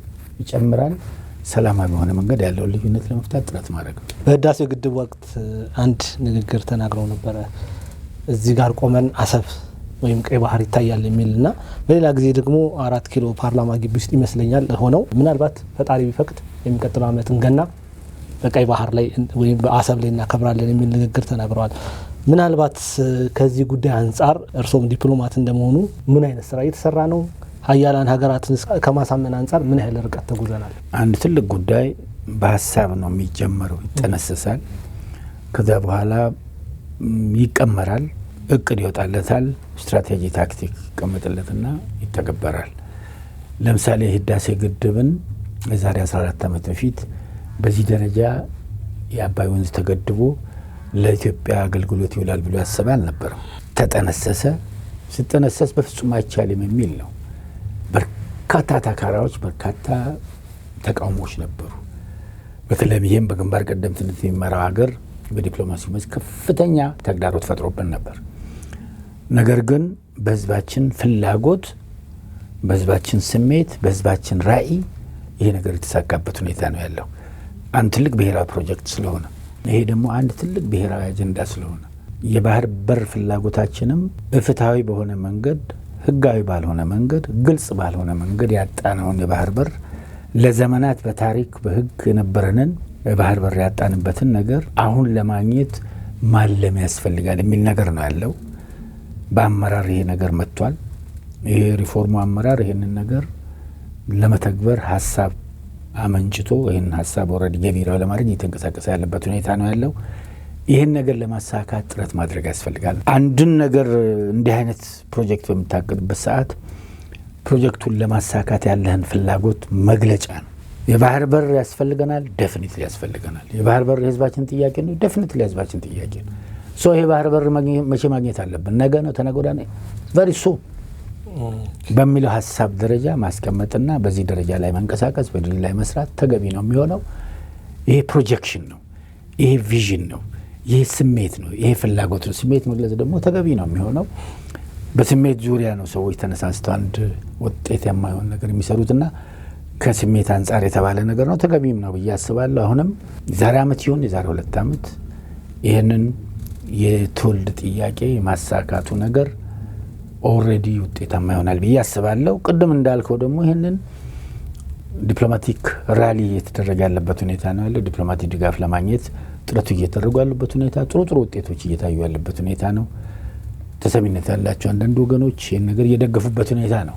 ይጨምራል ሰላማዊ በሆነ መንገድ ያለውን ልዩነት ለመፍታት ጥረት ማድረግ ነው። በህዳሴው ግድብ ወቅት አንድ ንግግር ተናግረው ነበረ። እዚህ ጋር ቆመን አሰብ ወይም ቀይ ባህር ይታያል የሚልና በሌላ ጊዜ ደግሞ 4 ኪሎ ፓርላማ ግቢ ውስጥ ይመስለኛል ሆነው ምናልባት ፈጣሪ ቢፈቅድ የሚቀጥለው ዓመትን ገና በቀይ ባህር ላይ ወይም በአሰብ ላይ እናከብራለን የሚል ንግግር ተናግረዋል። ምናልባት ከዚህ ጉዳይ አንጻር እርሶም ዲፕሎማት እንደመሆኑ ምን አይነት ስራ እየተሰራ ነው? ሀያላን ሀገራትን ከማሳመን አንጻር ምን ያህል ርቀት ተጉዘናል? አንድ ትልቅ ጉዳይ በሀሳብ ነው የሚጀመረው፣ ይጠነሰሳል፣ ከዛ በኋላ ይቀመራል፣ እቅድ ይወጣለታል፣ ስትራቴጂ ታክቲክ ይቀመጥለትና ይተገበራል። ለምሳሌ ህዳሴ ግድብን የዛሬ 14 ዓመት በፊት በዚህ ደረጃ የአባይ ወንዝ ተገድቦ ለኢትዮጵያ አገልግሎት ይውላል ብሎ ያሰበ አልነበረም። ተጠነሰሰ። ሲጠነሰስ በፍጹም አይቻልም የሚል ነው። በርካታ ተካራዎች፣ በርካታ ተቃውሞዎች ነበሩ። በተለይም ይህም በግንባር ቀደምትነት የሚመራው ሀገር በዲፕሎማሲው መስክ ከፍተኛ ተግዳሮት ፈጥሮብን ነበር። ነገር ግን በህዝባችን ፍላጎት፣ በህዝባችን ስሜት፣ በህዝባችን ራዕይ ይሄ ነገር የተሳካበት ሁኔታ ነው ያለው። አንድ ትልቅ ብሔራዊ ፕሮጀክት ስለሆነ፣ ይሄ ደግሞ አንድ ትልቅ ብሔራዊ አጀንዳ ስለሆነ የባህር በር ፍላጎታችንም በፍትሃዊ በሆነ መንገድ፣ ህጋዊ ባልሆነ መንገድ፣ ግልጽ ባልሆነ መንገድ ያጣነውን የባህር በር ለዘመናት በታሪክ በህግ የነበረንን የባህር በር ያጣንበትን ነገር አሁን ለማግኘት ማለም ያስፈልጋል የሚል ነገር ነው ያለው። በአመራር ይሄ ነገር መጥቷል። ይሄ ሪፎርሙ አመራር ይሄንን ነገር ለመተግበር ሀሳብ አመንጭቶ ይህን ሀሳብ ወረድ ገቢራዊ ለማድረግ እየተንቀሳቀሰ ያለበት ሁኔታ ነው ያለው። ይህን ነገር ለማሳካት ጥረት ማድረግ ያስፈልጋል። አንድን ነገር እንዲህ አይነት ፕሮጀክት በምታቅድበት ሰዓት ፕሮጀክቱን ለማሳካት ያለህን ፍላጎት መግለጫ ነው። የባህር በር ያስፈልገናል፣ ዴፊኒትሊ ያስፈልገናል። የባህር በር የህዝባችን ጥያቄ ነው፣ ዴፊኒትሊ የህዝባችን ጥያቄ ነው። ሶ ይሄ ባህር በር መቼ ማግኘት አለብን? ነገ ነው፣ ተነገ ወዲያ ነው፣ ቨሪ ሱን በሚለው ሀሳብ ደረጃ ማስቀመጥና በዚህ ደረጃ ላይ መንቀሳቀስ፣ በድል ላይ መስራት ተገቢ ነው የሚሆነው። ይሄ ፕሮጀክሽን ነው፣ ይሄ ቪዥን ነው፣ ይሄ ስሜት ነው፣ ይሄ ፍላጎት ነው። ስሜት መግለጽ ደግሞ ተገቢ ነው የሚሆነው። በስሜት ዙሪያ ነው ሰዎች ተነሳስተው አንድ ውጤት የማይሆን ነገር የሚሰሩትና ከስሜት አንጻር የተባለ ነገር ነው፣ ተገቢም ነው ብዬ አስባለሁ። አሁንም የዛሬ ዓመት ይሁን የዛሬ 2 ዓመት ይህንን የትውልድ ጥያቄ ማሳካቱ ነገር ኦልሬዲ ውጤታማ ይሆናል ብዬ አስባለሁ። ቅድም እንዳልከው ደግሞ ይህንን ዲፕሎማቲክ ራሊ እየተደረገ ያለበት ሁኔታ ነው ያለው። ዲፕሎማቲክ ድጋፍ ለማግኘት ጥረቱ እየተደረጉ ያለበት ሁኔታ፣ ጥሩ ውጤቶች እየታዩ ያለበት ሁኔታ ነው። ተሰሚነት ያላቸው አንዳንድ ወገኖች ይህን ነገር እየደገፉበት ሁኔታ ነው።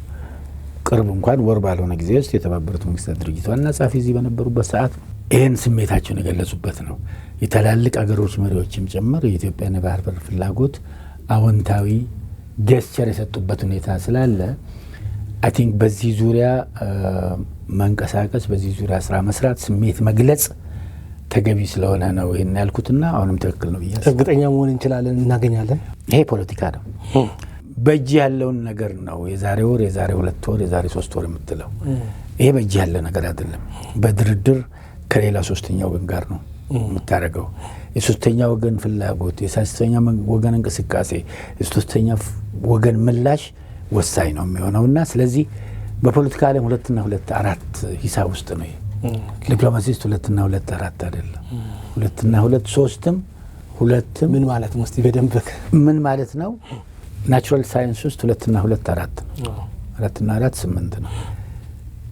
ቅርብ እንኳን ወር ባልሆነ ጊዜ ውስጥ የተባበሩት መንግስታት ድርጅት ዋና ጸሐፊ እዚህ በነበሩበት ሰዓት ይህን ስሜታቸውን የገለጹበት ነው። የትላልቅ አገሮች መሪዎችም ጭምር የኢትዮጵያን የባህር በር ፍላጎት አዎንታዊ ጀስቸር የሰጡበት ሁኔታ ስላለ አይ ቲንክ በዚህ ዙሪያ መንቀሳቀስ፣ በዚህ ዙሪያ ስራ መስራት፣ ስሜት መግለጽ ተገቢ ስለሆነ ነው ይሄን ያልኩትና አሁንም ትክክል ነው ብዬ እርግጠኛ መሆን እንችላለን፣ እናገኛለን። ይሄ ፖለቲካ ነው። በእጅ ያለውን ነገር ነው የዛሬ ወር፣ የዛሬ 2 ወር፣ የዛሬ 3 ወር የምትለው ይሄ በእጅ ያለ ነገር አይደለም። በድርድር ከሌላ ሶስተኛ ወገን ጋር ነው የምታደርገው። የሶስተኛ ወገን ፍላጎት፣ የሶስተኛ ወገን እንቅስቃሴ፣ የሶስተኛ ወገን ምላሽ ወሳኝ ነው የሚሆነውና ስለዚህ በፖለቲካ ዓለም 2 እና 2 4 ሂሳብ ውስጥ ነው። ዲፕሎማሲስት 2 እና 2 4 አይደለም። 2 እና 2 3ም 2ም ምን ማለት ነው? እስቲ በደንብ ምን ማለት ነው? ናቹራል ሳይንስ ውስጥ 2 እና 2 4 ነው። 4 እና 4 8 ነው።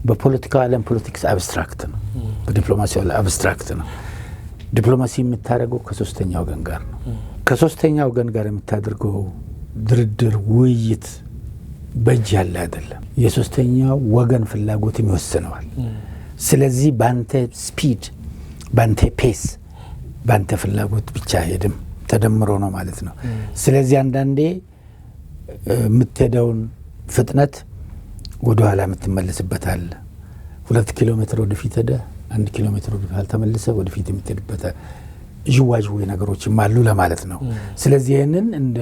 በፖለቲካ ዓለም ፖለቲክስ አብስትራክት ነው። በዲፕሎማሲው ዓለም አብስትራክት ነው። ዲፕሎማሲ የምታደርገው ከሶስተኛ ወገን ጋር ነው። ከሶስተኛ ወገን ጋር የምታደርገው ድርድር፣ ውይይት በእጅ ያለ አይደለም። የሶስተኛው ወገን ፍላጎትም ይወስነዋል። ስለዚህ ባንተ ስፒድ፣ ባንተ ፔስ፣ ባንተ ፍላጎት ብቻ ሄድም ተደምሮ ነው ማለት ነው። ስለዚህ አንዳንዴ የምትሄደውን ፍጥነት ወደ ኋላ የምትመለስበት አለ። 2 ኪሎ ሜትር ወደፊት ሄደ 1 ኪሎ ሜትር ወደፊት ተመልሰ ወደፊት የምትሄድበት ዥዋዥዌ ነገሮችም አሉ ለማለት ነው። ስለዚህ ይህንን እንደ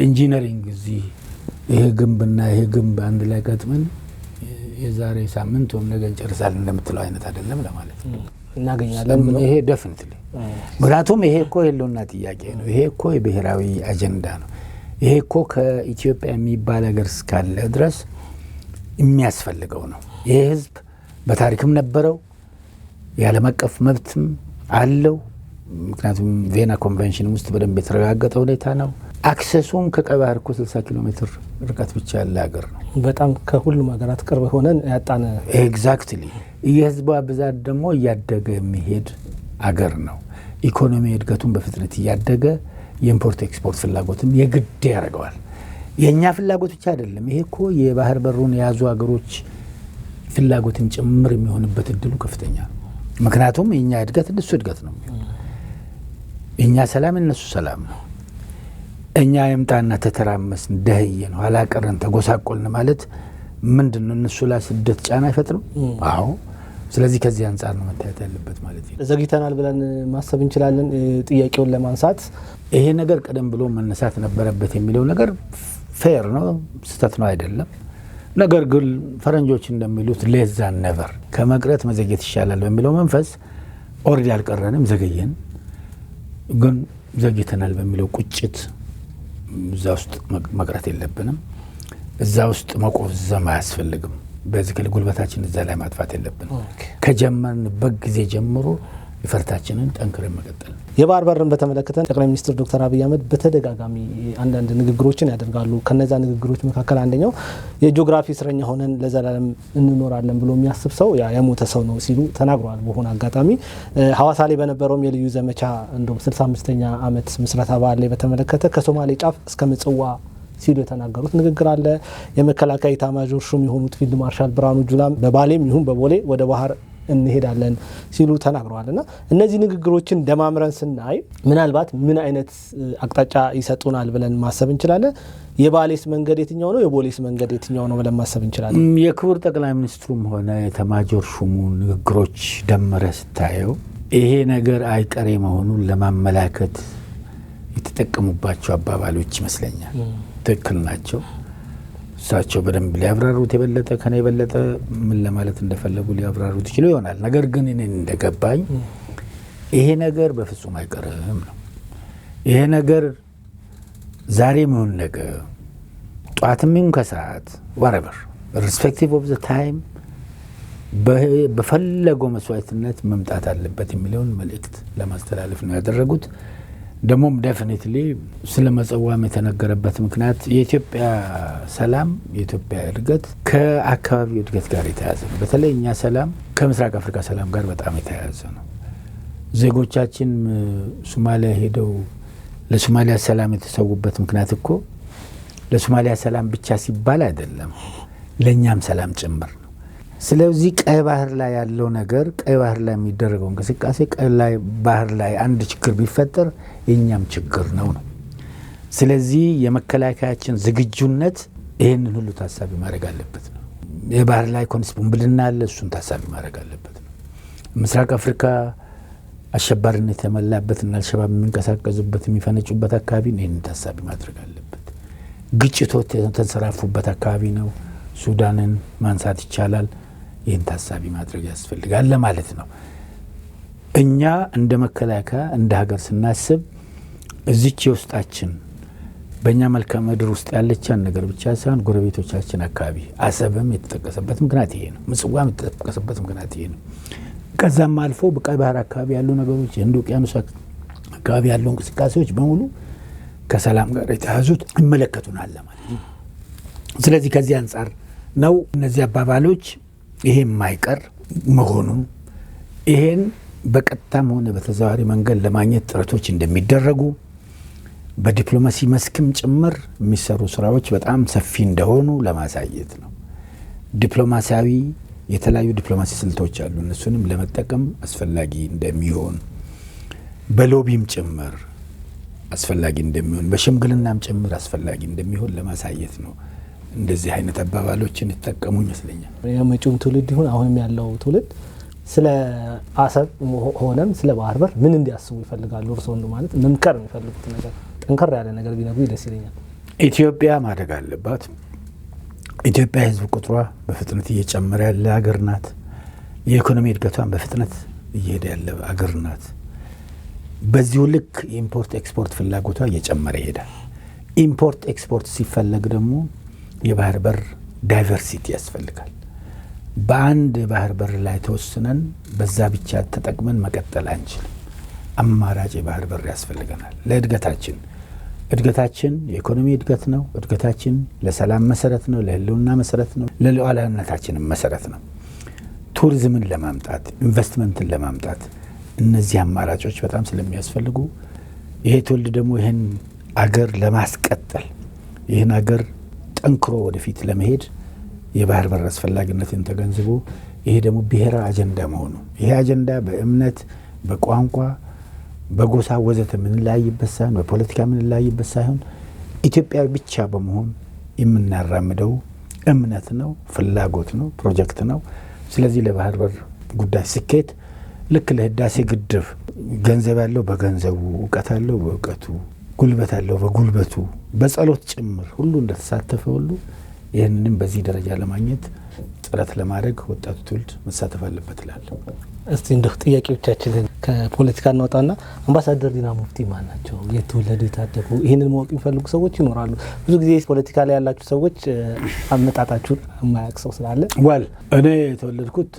ኢንጂነሪንግ እዚህ ይሄ ግንብና ይሄ ግንብ አንድ ላይ ገጥመን የዛሬ ሳምንት ወይም ነገ እንጨርሳለን እንደምትለው አይነት አይደለም ለማለት ነው። እናገኛለን ብሎ ይሄ ዴፊኒትሊ ምክንያቱም ይሄ እኮ የለውና ጥያቄ ነው። ይሄ እኮ የብሔራዊ አጀንዳ ነው። ይሄ እኮ ከኢትዮጵያ የሚባል ሀገር እስካለ ድረስ የሚያስፈልገው ነው። ይሄ ህዝብ በታሪክም ነበረው፣ የዓለም አቀፍ መብትም አለው። ምክንያቱም ቬና ኮንቬንሽን ውስጥ በደንብ የተረጋገጠ ሁኔታ ነው። አክሰሱም ከቀይ ባህር እኮ 60 ኪሎ ሜትር ርቀት ብቻ ያለ ሀገር ነው። በጣም ከሁሉም ሀገራት ቅርብ ሆነን ያጣነ ኤግዛክትሊ። የህዝቧ ብዛት ደግሞ እያደገ የሚሄድ አገር ነው። ኢኮኖሚ እድገቱን በፍጥነት እያደገ የኢምፖርት ኤክስፖርት ፍላጎትም የግድ ያደርገዋል። የእኛ ፍላጎት ብቻ አይደለም። ይሄ እኮ የባህር በሩን የያዙ ሀገሮች ፍላጎትም ጭምር የሚሆንበት እድሉ ከፍተኛ ነው። ምክንያቱም የእኛ እድገት እነሱ እድገት ነው። የእኛ ሰላም እነሱ ሰላም ነው። እኛ የምጣና ተተራመስን፣ ደህየን፣ ኋላ ቀረን፣ ተጎሳቆልን ማለት ምንድን ነው? እነሱ ላይ ስደት ጫና አይፈጥርም? አዎ። ስለዚህ ከዚህ አንጻር ነው መታየት ያለበት ማለት ነው። ዘግይተናል ብለን ማሰብ እንችላለን። ጥያቄውን ለማንሳት ይሄ ነገር ቀደም ብሎ መነሳት ነበረበት የሚለው ነገር ፌር ነው፣ ስህተት ነው አይደለም። ነገር ግን ፈረንጆች እንደሚሉት ሌስ ዛን ኔቨር፣ ከመቅረት መዘግየት ይሻላል በሚለው መንፈስ ኦልሬዲ አልቀረንም፣ ዘገየን። ግን ዘግይተናል በሚለው ቁጭት እዛ ውስጥ መቅረት የለብንም። እዛ ውስጥ መቆዘም አያስፈልግም። በዚህ ጉልበታችን እዛ ላይ ማጥፋት የለብንም። ከጀመርንበት ጊዜ ጀምሮ ይፈርታችንን ጠንክረን መቀጠል። የባህር በርን በተመለከተ ጠቅላይ ሚኒስትር ዶክተር አብይ አህመድ በተደጋጋሚ አንዳንድ ንግግሮችን ያደርጋሉ። ከነዛ ንግግሮች መካከል አንደኛው የጂኦግራፊ እስረኛ ሆነን ለዘላለም እንኖራለን ብሎ የሚያስብ ሰው የሞተ ሰው ነው ሲሉ ተናግረዋል። በሆነ አጋጣሚ ሐዋሳ ላይ በነበረውም የልዩ ዘመቻ እንደውም 65ኛ ዓመት ምስረታ በዓል ላይ በተመለከተ ከሶማሌ ጫፍ እስከ ምጽዋ ሲሉ የተናገሩት ንግግር አለ። የመከላከያ ኤታማዦር ሹም የሆኑት ፊልድ ማርሻል ብርሃኑ ጁላም በባሌም ይሁን በቦሌ ወደ ባህር እንሄዳለን ሲሉ ተናግረዋል። እና እነዚህ ንግግሮችን ደማምረን ስናይ ምናልባት ምን አይነት አቅጣጫ ይሰጡናል ብለን ማሰብ እንችላለን? የባሌስ መንገድ የትኛው ነው፣ የቦሌስ መንገድ የትኛው ነው ብለን ማሰብ እንችላለን? የክቡር ጠቅላይ ሚኒስትሩም ሆነ ኤታማዦር ሹሙ ንግግሮች ደምረ ስታየው ይሄ ነገር አይቀሬ መሆኑን ለማመላከት የተጠቀሙባቸው አባባሎች ይመስለኛል። ትክክል ናቸው። እሳቸው በደንብ ሊያብራሩት የበለጠ ከኔ የበለጠ ምን ለማለት እንደፈለጉ ሊያብራሩት ይችሉ ይሆናል። ነገር ግን እኔ እንደገባኝ ይሄ ነገር በፍጹም አይቀርም ነው። ይሄ ነገር ዛሬ ምን ነገ ጧትም ይሁን ከሰዓት whatever irrespective of the time በፈለገው መስዋዕትነት መምጣት አለበት የሚለውን መልእክት ለማስተላለፍ ነው ያደረጉት። ደሞም ዴፊኒትሊ ስለ መጽዋም የተነገረበት ምክንያት የኢትዮጵያ ሰላም የኢትዮጵያ እድገት ከአካባቢው እድገት ጋር የተያያዘ ነው። በተለይ እኛ ሰላም ከምስራቅ አፍሪካ ሰላም ጋር በጣም የተያያዘ ነው። ዜጎቻችን ሶማሊያ ሄደው ለሶማሊያ ሰላም የተሰዉበት ምክንያት እኮ ለሶማሊያ ሰላም ብቻ ሲባል አይደለም፣ ለኛም ሰላም ጭምር ነው። ስለዚህ ቀይ ባህር ላይ ያለው ነገር ቀይ ባህር ላይ የሚደረገው እንቅስቃሴ ቀይ ባህር ላይ አንድ ችግር ቢፈጠር የኛም ችግር ነው። ስለዚህ የመከላከያችን ዝግጁነት ይሄንን ሁሉ ታሳቢ ማድረግ አለበት ነው። የባህር ላይ ኮንስፖምብልና አለ፣ እሱን ታሳቢ ማድረግ አለበት ነው። ምስራቅ አፍሪካ አሸባሪነት የተመላበትና አልሸባብ የሚንቀሳቀሱበት የሚፈነጩበት አካባቢ ነው። ይሄንን ታሳቢ ማድረግ አለበት። ግጭቶች የተንሰራፉበት አካባቢ ነው። ሱዳንን ማንሳት ይቻላል። ይህን ታሳቢ ማድረግ ያስፈልጋል ለማለት ነው። እኛ እንደ መከላከያ እንደ ሀገር ስናስብ እዚች የውስጣችን በእኛ መልክዓ ምድር ውስጥ ያለቻን ነገር ብቻ ሳይሆን ጎረቤቶቻችን አካባቢ አሰብም የተጠቀሰበት ምክንያት ይሄ ነው። ምጽዋም የተጠቀሰበት ምክንያት ይሄ ነው። ከዛም አልፎ በቀይ ባህር አካባቢ ያሉ ነገሮች የህንድ ውቅያኖስ አካባቢ ያሉ እንቅስቃሴዎች በሙሉ ከሰላም ጋር የተያዙት ይመለከቱናል ለማለት ነው። ስለዚህ ከዚህ አንጻር ነው እነዚህ አባባሎች ይሄ የማይቀር መሆኑ ይሄን በቀጥታም ሆነ በተዘዋዋሪ መንገድ ለማግኘት ጥረቶች እንደሚደረጉ በዲፕሎማሲ መስክም ጭምር የሚሰሩ ስራዎች በጣም ሰፊ እንደሆኑ ለማሳየት ነው። ዲፕሎማሲያዊ የተለያዩ ዲፕሎማሲ ስልቶች አሉ። እነሱንም ለመጠቀም አስፈላጊ እንደሚሆን በሎቢም ጭምር አስፈላጊ እንደሚሆን በሽምግልናም ጭምር አስፈላጊ እንደሚሆን ለማሳየት ነው። እንደዚህ አይነት አባባሎችን ይተጠቀሙ ይመስለኛል። የመጪውም ትውልድ ይሁን አሁንም ያለው ትውልድ ስለ አሰብ ሆነም ስለ ባህር በር ምን እንዲያስቡ ይፈልጋሉ? እርስዎ ማለት መምከር የሚፈልጉት ነገር ጠንከር ያለ ነገር ቢነግሩ ደስ ይለኛል። ኢትዮጵያ ማደግ አለባት። ኢትዮጵያ ህዝብ ቁጥሯ በፍጥነት እየጨመረ ያለ ሀገር ናት። የኢኮኖሚ እድገቷን በፍጥነት እየሄደ ያለ ሀገር ናት። በዚሁ ልክ ኢምፖርት ኤክስፖርት ፍላጎቷ እየጨመረ ይሄዳል። ኢምፖርት ኤክስፖርት ሲፈለግ ደግሞ የባህር በር ዳይቨርሲቲ ያስፈልጋል። በአንድ ባህር በር ላይ ተወስነን በዛ ብቻ ተጠቅመን መቀጠል አንችልም። አማራጭ የባህር በር ያስፈልገናል ለእድገታችን። እድገታችን የኢኮኖሚ እድገት ነው። እድገታችን ለሰላም መሰረት ነው፣ ለህልውና መሰረት ነው፣ ለሉዓላዊነታችንም መሰረት ነው። ቱሪዝምን ለማምጣት ኢንቨስትመንትን ለማምጣት እነዚህ አማራጮች በጣም ስለሚያስፈልጉ ይሄ ትውልድ ደግሞ ይህን አገር ለማስቀጠል ይህን አገር ጠንክሮ ወደፊት ለመሄድ የባህር በር አስፈላጊነትን ተገንዝቦ ይሄ ደግሞ ብሔራዊ አጀንዳ መሆኑ ይሄ አጀንዳ በእምነት በቋንቋ በጎሳ ወዘተ የምንለያይበት ሳይሆን በፖለቲካ የምንለያይበት ሳይሆን ኢትዮጵያዊ ብቻ በመሆን የምናራምደው እምነት ነው፣ ፍላጎት ነው፣ ፕሮጀክት ነው። ስለዚህ ለባህር በር ጉዳይ ስኬት ልክ ለህዳሴ ግድብ ገንዘብ ያለው በገንዘቡ፣ እውቀት ያለው በእውቀቱ፣ ጉልበት ያለው በጉልበቱ፣ በጸሎት ጭምር ሁሉ እንደተሳተፈ ሁሉ ይህንንም በዚህ ደረጃ ለማግኘት ጥረት ለማድረግ ወጣቱ ትውልድ መሳተፍ አለበት እላለሁ። እስቲ እንደው ጥያቄዎቻችንን ከፖለቲካ እናውጣና አምባሳደር ዲና ሙፍቲ ማን ናቸው? የተወለዱ የታደጉ? ይህንን ማወቅ የሚፈልጉ ሰዎች ይኖራሉ። ብዙ ጊዜ ፖለቲካ ላይ ያላችሁ ሰዎች አመጣጣችሁን የማያውቅ ሰው ስላለ እኔ የተወለድኩት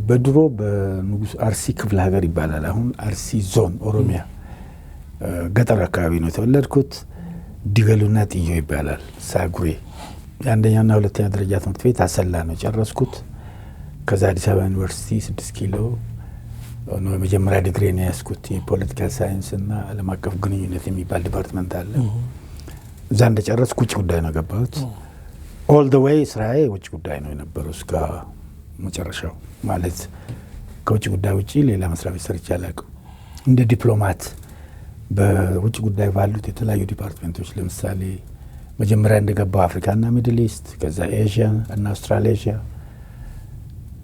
በድሮ በንጉስ አርሲ ክፍለ ሀገር ይባላል። አሁን አርሲ ዞን ኦሮሚያ ገጠር አካባቢ ነው የተወለድኩት። ዲገሉና ጥዮ ይባላል። ሳጉሬ የአንደኛና ሁለተኛ ደረጃ ትምህርት ቤት አሰላ ነው ጨረስኩት። ከዛ አዲስ አበባ ዩኒቨርሲቲ 6 ኪሎ ነው የመጀመሪያ ዲግሪ ነው ያስኩት። የፖለቲካል ሳይንስ እና ዓለም አቀፍ ግንኙነት የሚባል ዲፓርትመንት አለ። እዛ እንደጨረስኩ ውጭ ጉዳይ ነው ገባሁት። ኦል ዘ ዌይ ስራዬ ውጭ ጉዳይ ነው የነበረው እስከ መጨረሻው። ማለት ከውጭ ጉዳይ ውጪ ሌላ መስሪያ ቤት ሰርቼ አላውቅም። እንደ ዲፕሎማት በውጭ ጉዳይ ባሉት የተለያዩ ዲፓርትመንቶች ለምሳሌ መጀመሪያ እንደገባው አፍሪካና ሚድል ኢስት፣ ከዛ ኤዥያ እና አውስትራሌዥያ፣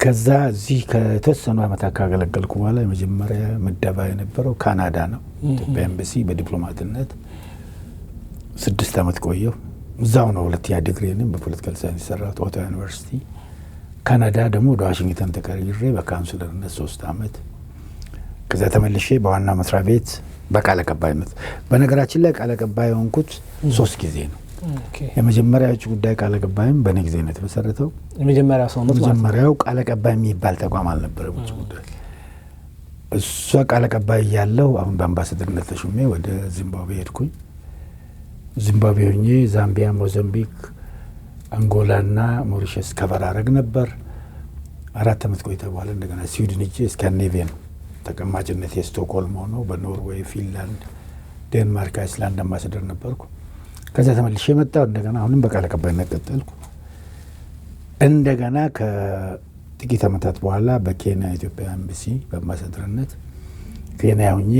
ከዛ እዚህ ከተወሰኑ ዓመታት ካገለገልኩ በኋላ የመጀመሪያ ምደባ የነበረው ካናዳ ነው። ኢትዮጵያ ኤምባሲ በዲፕሎማትነት 6 ዓመት ቆየሁ። እዛው ነው ሁለተኛ ዲግሪንም በፖለቲካል ሳይንስ የሰራሁት ኦታዋ ዩኒቨርሲቲ። ካናዳ ደግሞ ወደ ዋሽንግተን ተቀይሬ በካውንስለርነት 3 ዓመት። ከዛ ተመልሼ በዋና መስሪያ ቤት በቃል አቀባይነት። በነገራችን ላይ ቃል አቀባይ የሆንኩት 3 ጊዜ ነው። የመጀመሪያ የውጭ ጉዳይ ቃል አቀባይም በእኔ ጊዜ ነው የተመሰረተው። የመጀመሪያው ቃል አቀባይ የሚባል ተቋም አልነበረም ውጭ ጉዳይ። እሷ ቃል አቀባይ ያለው አሁን በአምባሳደርነት ተሹሜ ወደ ዚምባብዌ ሄድኩኝ። ዚምባብዌ ሆኜ ዛምቢያ፣ ሞዛምቢክ፣ አንጎላና ሞሪሸስ ከቨር አረግ ነበር። 4 ዓመት ቆይታ በኋላ እንደገና ስዊድን ሄጄ ስካንዲኔቪያን ተቀማጭነት የስቶክሆልም ሆኖ በኖርዌይ፣ ፊንላንድ፣ ዴንማርክ፣ አይስላንድ አምባሳደር ነበርኩ። ከዛ ተመልሼ መጣሁ። እንደገና አሁንም በቃል አቀባይነት ቀጠልኩ። እንደገና ከጥቂት ዓመታት በኋላ በኬንያ ኢትዮጵያ ኤምባሲ በአምባሳደርነት ኬንያ ሁኜ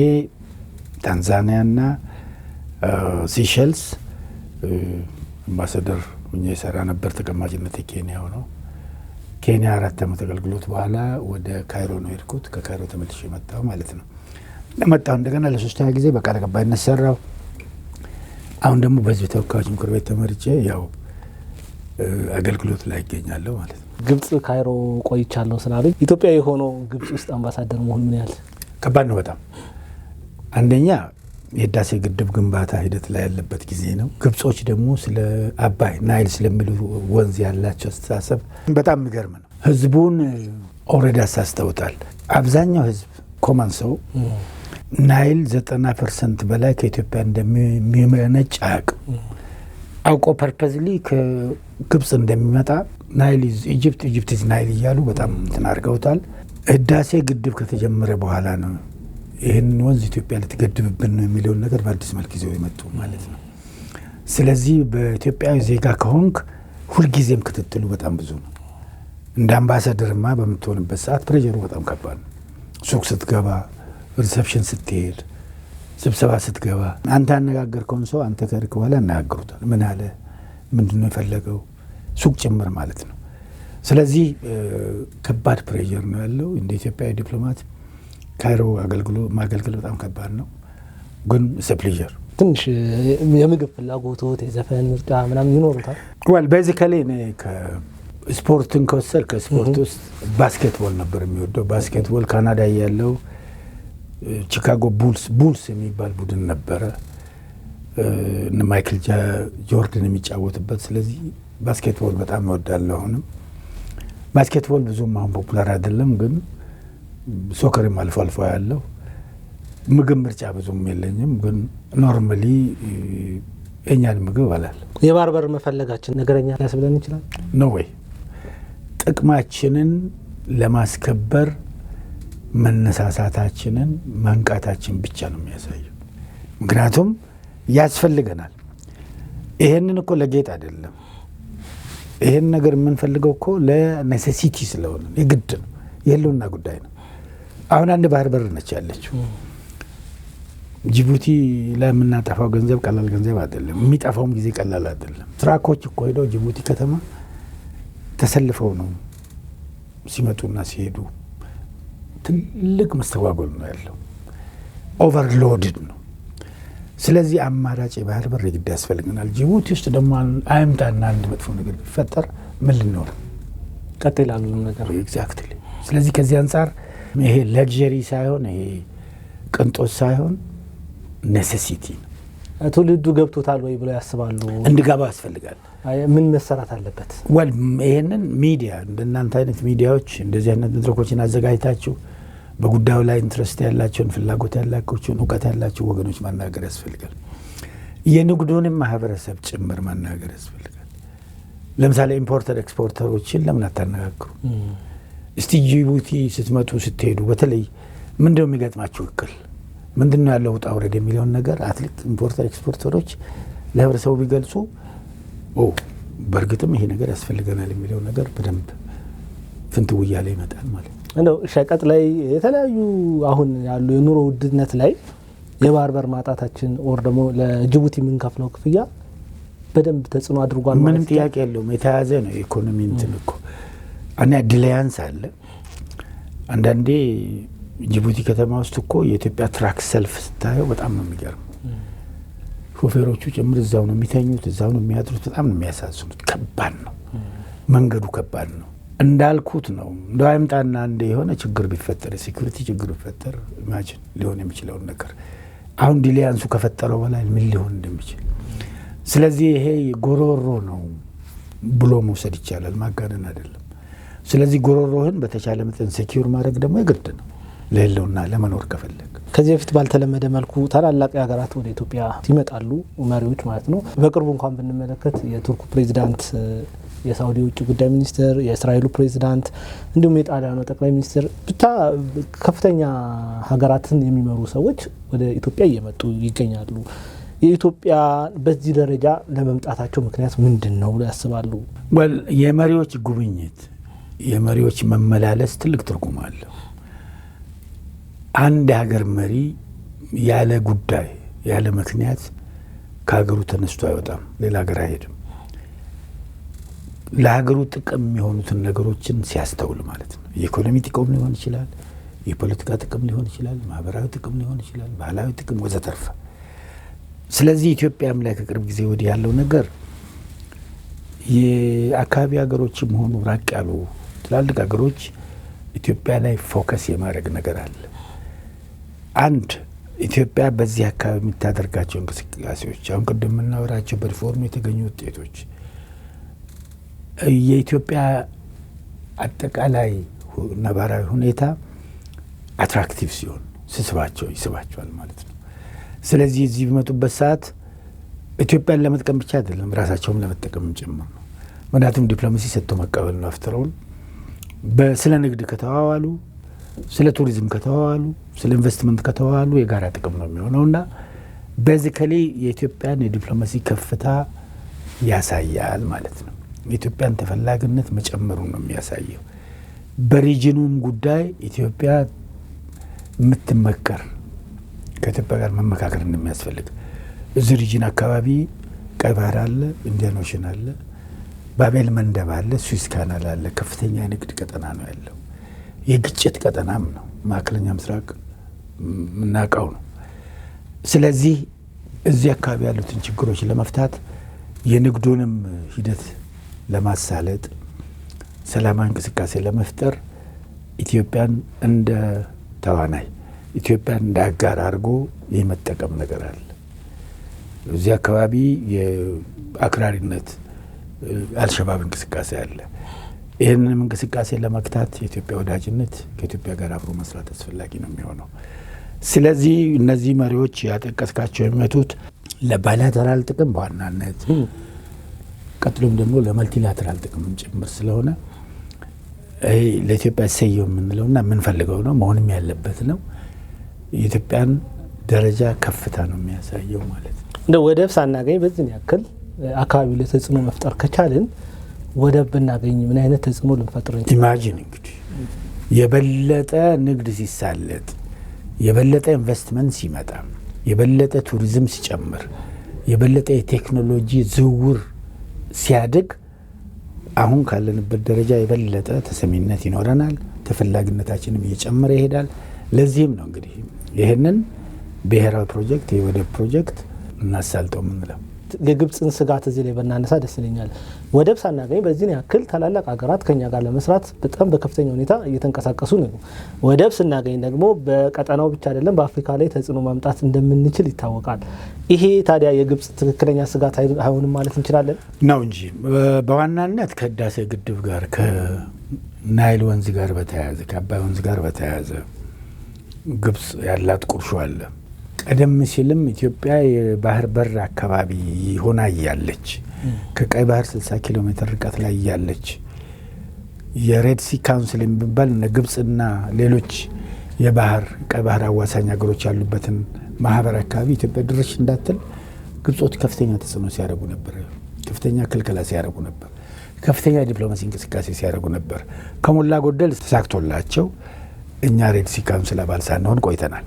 ታንዛኒያና ሲሸልስ አምባሳደር ሁኜ ሰራ ነበር። ተቀማጭነት የኬንያ ሆነው ኬንያ 4 ዓመት አገልግሎት በኋላ ወደ ካይሮ ነው ሄድኩት። ከካይሮ ተመልሼ መጣሁ ማለት ነው። መጣሁ እንደገና ለ3ኛ ጊዜ በቃል አቀባይነት ሰራው። አሁን ደግሞ በህዝብ ተወካዮች ምክር ቤት ተመርጬ ያው አገልግሎት ላይ ይገኛለሁ ማለት ነው። ግብጽ ካይሮ ቆይቻለሁ ስላሉኝ ኢትዮጵያዊ ሆኖ ግብጽ ውስጥ አምባሳደር መሆን ምን ያህል ከባድ ነው? በጣም አንደኛ የህዳሴ ግድብ ግንባታ ሂደት ላይ ያለበት ጊዜ ነው። ግብጾች ደግሞ ስለ አባይ ናይል ስለሚሉ ወንዝ ያላቸው አስተሳሰብ በጣም የሚገርም ነው። ህዝቡን ኦልሬዲ አሳስተውታል። አብዛኛው ህዝብ ኮመን ሰው ናይል 90% በላይ ከኢትዮጵያ እንደሚመነጭ አያውቅም። አውቆ ፐርፐዝሊ ከግብጽ እንደሚመጣ ናይል ኢጅፕት፣ ኢጅፕት ኢዝ ናይል እያሉ በጣም እንትን አድርገውታል። ህዳሴ ግድብ ከተጀመረ በኋላ ነው ይህን ወንዝ ኢትዮጵያ ልትገድብብን ነው የሚለውን ነገር በአዲስ መልክ ይዘው የመጡ ማለት ነው። ስለዚህ በኢትዮጵያዊ ዜጋ ከሆንክ ሁልጊዜም ክትትሉ በጣም ብዙ ነው። እንደ አምባሳደርማ በምትሆንበት ሰዓት ፕሬጀሩ በጣም ከባድ ነው። ሱቅ ስትገባ፣ ሪሰፕሽን ስትሄድ፣ ስብሰባ ስትገባ አንተ አነጋገርከውን ሰው አንተ ከርክ በኋላ ያነጋግሩታል። ምን አለ፣ ምንድነው የፈለገው፣ ሱቅ ጭምር ማለት ነው። ስለዚህ ከባድ ፕሬጀር ነው ያለው። እንደ ኢትዮጵያዊ ዲፕሎማት ካይሮ ማገልገል በጣም ከባድ ነው፣ ግን ፕሌዠር። ትንሽ የምግብ ፍላጎቶት የዘፈን ምርጫ ምናምን ይኖሩታል? ቤዚካሊ እኔ ስፖርትን ከወሰድ ከስፖርት ውስጥ ባስኬትቦል ነበር የሚወደው። ባስኬትቦል ካናዳ ያለው ቺካጎ ቡልስ የሚባል ቡድን ነበረ እነ ማይክል ጆርዳን የሚጫወትበት። ስለዚህ ባስኬትቦል በጣም እወዳለሁ። አሁንም ባስኬትቦል ብዙም አሁን ፖፑላር አይደለም፣ ግን ሶከርም አልፎ አልፎ ያለው። ምግብ ምርጫ ብዙም የለኝም፣ ግን ኖርማሊ የኛን ምግብ እበላለሁ። የባህር በር መፈለጋችን ነገረኛ ሊያስብለን ይችላል ነው ወይ? ጥቅማችንን ለማስከበር መነሳሳታችንን መንቃታችን ብቻ ነው የሚያሳየው። ምክንያቱም ያስፈልገናል። ይሄንን እኮ ለጌጥ አይደለም። ይሄን ነገር የምንፈልገው እኮ ለኔሴሲቲ ስለሆነ የግድ ነው፣ የህልውና ጉዳይ ነው። አሁን አንድ ባህር በር ነች ያለችው። ጅቡቲ ላይ የምናጠፋው ገንዘብ ቀላል ገንዘብ አይደለም። የሚጠፋውም ጊዜ ቀላል አይደለም። ትራኮች እኮ ሄደው ጅቡቲ ከተማ ተሰልፈው ነው ሲመጡና ሲሄዱ። ትልቅ መስተጓጎል ነው ያለው። ኦቨርሎድድ ነው። ስለዚህ አማራጭ የባህር በር ግድ ያስፈልገናል። ጅቡቲ ውስጥ ደግሞ አይምጣና አንድ መጥፎ ነገር ቢፈጠር ምን ልንሆን ቀጥላሉ ነገር ኤግዛክትሊ። ስለዚህ ከዚህ አንጻር ይሄ ለግዠሪ ሳይሆን ይሄ ቅንጦት ሳይሆን ኔሴሲቲ ነው። ትውልዱ ገብቶታል ወይ ብለው ያስባሉ? እንዲገባ ያስፈልጋል። ምን መሰራት አለበት? ይህንን ሚዲያ እንደናንተ አይነት ሚዲያዎች እንደዚህ አይነት መድረኮችን አዘጋጅታችሁ በጉዳዩ ላይ ኢንትረስት ያላቸውን ፍላጎት ያላቸውን እውቀት ያላቸው ወገኖች ማናገር ያስፈልጋል። የንግዱንም ማህበረሰብ ጭምር ማናገር ያስፈልጋል። ለምሳሌ ኢምፖርተር ኤክስፖርተሮችን ለምን አታነጋግሩ? እስቲ ጅቡቲ ስትመጡ ስትሄዱ በተለይ ምንድነው የሚገጥማችሁ እክል ምንድነው ያለው ውጣ ውረድ የሚለውን ነገር አትሌት ኢምፖርተር ኤክስፖርተሮች ለህብረተሰቡ ቢገልጹ በእርግጥም ይሄ ነገር ያስፈልገናል የሚለው ነገር በደንብ ፍንትው እያለ ይመጣል ማለት ነው። እንደው ሸቀጥ ላይ የተለያዩ አሁን ያሉ የኑሮ ውድነት ላይ የባህር በር ማጣታችን ኦር ደግሞ ለጅቡቲ የምንከፍለው ክፍያ በደንብ ተጽዕኖ አድርጓል ማለት ነው። ምንም ጥያቄ የለውም። የተያዘ ነው ኢኮኖሚ እንትን እኮ እና ዲሌያንስ አለ። አንዳንዴ ጅቡቲ ከተማ ውስጥ እኮ የኢትዮጵያ ትራክ ሰልፍ ስታየው በጣም ነው የሚገርም። ሾፌሮቹ ጭምር እዛው ነው የሚተኙት፣ እዛው ነው የሚያድሩት። በጣም ነው የሚያሳዝኑት። ከባድ ነው መንገዱ፣ ከባድ ነው። እንዳልኩት ነው እንደው አይምጣና እንደ የሆነ ችግር ቢፈጠር ሴኩሪቲ ችግር ቢፈጠር ኢማጂን ሊሆን የሚችለውን ነገር አሁን ዲሌያንሱ ከፈጠረው በላይ ምን ሊሆን እንደሚችል። ስለዚህ ይሄ ጎሮሮ ነው ብሎ መውሰድ ይቻላል፣ ማጋነን አይደለም። ስለዚህ ጎሮሮህን በተቻለ መጠን ሴኪዩር ማድረግ ደግሞ የግድ ነው ለህልውና ለመኖር ከፈለግ። ከዚህ በፊት ባልተለመደ መልኩ ታላላቅ ሀገራት ወደ ኢትዮጵያ ይመጣሉ መሪዎች ማለት ነው። በቅርቡ እንኳን ብንመለከት የቱርኩ ፕሬዚዳንት፣ የሳውዲ ውጭ ጉዳይ ሚኒስትር፣ የእስራኤሉ ፕሬዚዳንት እንዲሁም የጣሊያኑ ጠቅላይ ሚኒስትር ብቻ ከፍተኛ ሀገራትን የሚመሩ ሰዎች ወደ ኢትዮጵያ እየመጡ ይገኛሉ። የኢትዮጵያ በዚህ ደረጃ ለመምጣታቸው ምክንያት ምንድን ነው ብለው ያስባሉ? የመሪዎች ጉብኝት የመሪዎች መመላለስ ትልቅ ትርጉም አለው። አንድ ሀገር መሪ ያለ ጉዳይ ያለ ምክንያት ከሀገሩ ተነስቶ አይወጣም፣ ሌላ ሀገር አይሄድም። ለሀገሩ ጥቅም የሚሆኑትን ነገሮችን ሲያስተውል ማለት ነው። የኢኮኖሚ ጥቅም ሊሆን ይችላል፣ የፖለቲካ ጥቅም ሊሆን ይችላል፣ ማህበራዊ ጥቅም ሊሆን ይችላል፣ ባህላዊ ጥቅም ወዘተርፈ። ስለዚህ ኢትዮጵያም ላይ ከቅርብ ጊዜ ወዲህ ያለው ነገር የአካባቢ ሀገሮችም ሆኑ ራቅ ያሉ ትላልቅ ሀገሮች ኢትዮጵያ ላይ ፎከስ የማድረግ ነገር አለ። አንድ ኢትዮጵያ በዚህ አካባቢ የምታደርጋቸው እንቅስቃሴዎች አሁን ቅድም የምናወራቸው በሪፎርም የተገኙ ውጤቶች የኢትዮጵያ አጠቃላይ ነባራዊ ሁኔታ አትራክቲቭ ሲሆን ይስባቸዋል ማለት ነው። ስለዚህ እዚህ በመጡበት ሰዓት ኢትዮጵያን ለመጥቀም ብቻ አይደለም ራሳቸውም ለመጠቀም ጭምር ነው። ምክንያቱም ዲፕሎማሲ ሰጥቶ መቀበል ነው። አፍተረውን ስለ ንግድ ከተዋዋሉ፣ ስለ ቱሪዝም ከተዋዋሉ፣ ስለ ኢንቨስትመንት ከተዋዋሉ የጋራ ጥቅም ነው የሚሆነውና ቤዚካሊ የኢትዮጵያን የዲፕሎማሲ ከፍታ ያሳያል ማለት ነው። የኢትዮጵያን ተፈላጊነት መጨመሩን ነው የሚያሳየው። በሪጅኑም ጉዳይ ኢትዮጵያ የምትመከር ከኢትዮጵያ ጋር መመካከር እንደሚያስፈልግ እዚህ ሪጅን አካባቢ ቀይ ባህር አለ፣ ኢንዲያን ኦሽን አለ፣ ባቤል መንደብ አለ፣ ስዊስ ካናል አለ። ከፍተኛ የንግድ ቀጠና ነው ያለው። የግጭት ቀጠናም ነው። መካከለኛ ምስራቅ የምናውቀው ነው። ስለዚህ እዚህ አካባቢ ያሉትን ችግሮች ለመፍታት የንግዱንም ሂደት ለማሳለጥ ሰላማዊ እንቅስቃሴ ለመፍጠር ኢትዮጵያን እንደ ተዋናይ ኢትዮጵያን እንደ አጋር አድርጎ የመጠቀም ነገር አለ። እዚህ አካባቢ የአክራሪነት አልሸባብ እንቅስቃሴ አለ። ይህንንም እንቅስቃሴ ለመግታት የኢትዮጵያ ወዳጅነት ከኢትዮጵያ ጋር አብሮ መስራት አስፈላጊ ነው የሚሆነው። ስለዚህ እነዚህ መሪዎች ያጠቀስካቸው የሚመጡት ለባይላተራል ጥቅም በዋናነት ቀጥሎም ደግሞ ለመልቲላተራል ጥቅም ጭምር ስለሆነ ይሄ ለኢትዮጵያ ሰየው የምንለውና የምንፈልገው ነው መሆንም ያለበት ነው። የኢትዮጵያን ደረጃ ከፍታ ነው የሚያሳየው ማለት ነው። እንደ ወደብ ሳናገኝ በዚህ ያክል አካባቢ ላይ ተጽዕኖ መፍጠር ከቻልን ወደብ ብናገኝ ምን አይነት ተጽዕኖ ልንፈጥር እንችላለን? ኢማጂን እንግዲህ የበለጠ ንግድ ሲሳለጥ፣ የበለጠ ኢንቨስትመንት ሲመጣ፣ የበለጠ ቱሪዝም ሲጨምር፣ የበለጠ የቴክኖሎጂ ዝውውር ሲያድግ አሁን ካለንበት ደረጃ የበለጠ ተሰሚነት ይኖረናል። ተፈላጊነታችንም እየጨመረ ይሄዳል። ለዚህም ነው እንግዲህ ይህንን ብሔራዊ ፕሮጀክት የወደብ ፕሮጀክት እናሳልጠው የምንለው። የግብፅን ስጋት እዚህ ላይ በእናነሳ ደስ ይለኛል። ወደብ ሳናገኝ በዚህ ያክል ታላላቅ ሀገራት ከኛ ጋር ለመስራት በጣም በከፍተኛ ሁኔታ እየተንቀሳቀሱ ነው። ወደብ ስናገኝ ደግሞ በቀጠናው ብቻ አይደለም በአፍሪካ ላይ ተጽዕኖ ማምጣት እንደምንችል ይታወቃል። ይሄ ታዲያ የግብፅ ትክክለኛ ስጋት አይሆንም ማለት እንችላለን ነው እንጂ በዋናነት ከህዳሴ ግድብ ጋር ከናይል ወንዝ ጋር በተያያዘ ከአባይ ወንዝ ጋር በተያያዘ ግብፅ ያላት ቁርሾ አለ። ቀደም ሲልም ኢትዮጵያ የባህር በር አካባቢ ሆና እያለች ከቀይ ባህር 60 ኪሎ ሜትር ርቀት ላይ እያለች የሬድ ሲ ካውንስል የሚባል ግብፅና ሌሎች ቀይ ባህር አዋሳኝ ሀገሮች ያሉበትን ማህበር አካባቢ ኢትዮጵያ ድርሽ እንዳትል ግብጾች ከፍተኛ ተጽዕኖ ሲያደርጉ ነበር። ከፍተኛ ክልከላ ሲያደርጉ ነበር። ከፍተኛ ዲፕሎማሲ እንቅስቃሴ ሲያደርጉ ነበር። ከሞላ ጎደል ተሳክቶላቸው እኛ ሬድ ሲ ካውንስል አባል ሳንሆን ቆይተናል።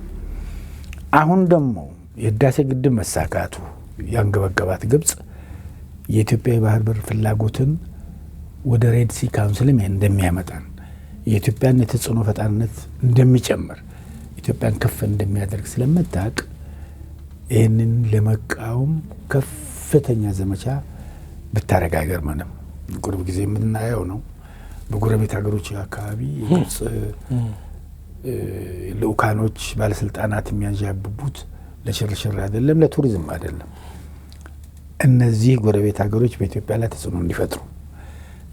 አሁን ደግሞ የህዳሴ ግድብ መሳካቱ ያንገበገባት ግብፅ የኢትዮጵያ የባህር በር ፍላጎትን ወደ ሬድ ሲ ካውንስልም እንደሚያመጣን የኢትዮጵያን የተጽዕኖ ፈጣሪነት እንደሚጨምር ኢትዮጵያን ከፍ እንደሚያደርግ ስለምታውቅ ይህንን ለመቃወም ከፍተኛ ዘመቻ ብታረግ አይገርመንም። ቅርብ ጊዜ የምናየው ነው። በጎረቤት ሀገሮች አካባቢ የግብፅ ልኡካኖች ባለስልጣናት የሚያንዣብቡት ለሽርሽር አይደለም፣ ለቱሪዝም አይደለም። እነዚህ ጎረቤት ሀገሮች በኢትዮጵያ ላይ ተጽዕኖ እንዲፈጥሩ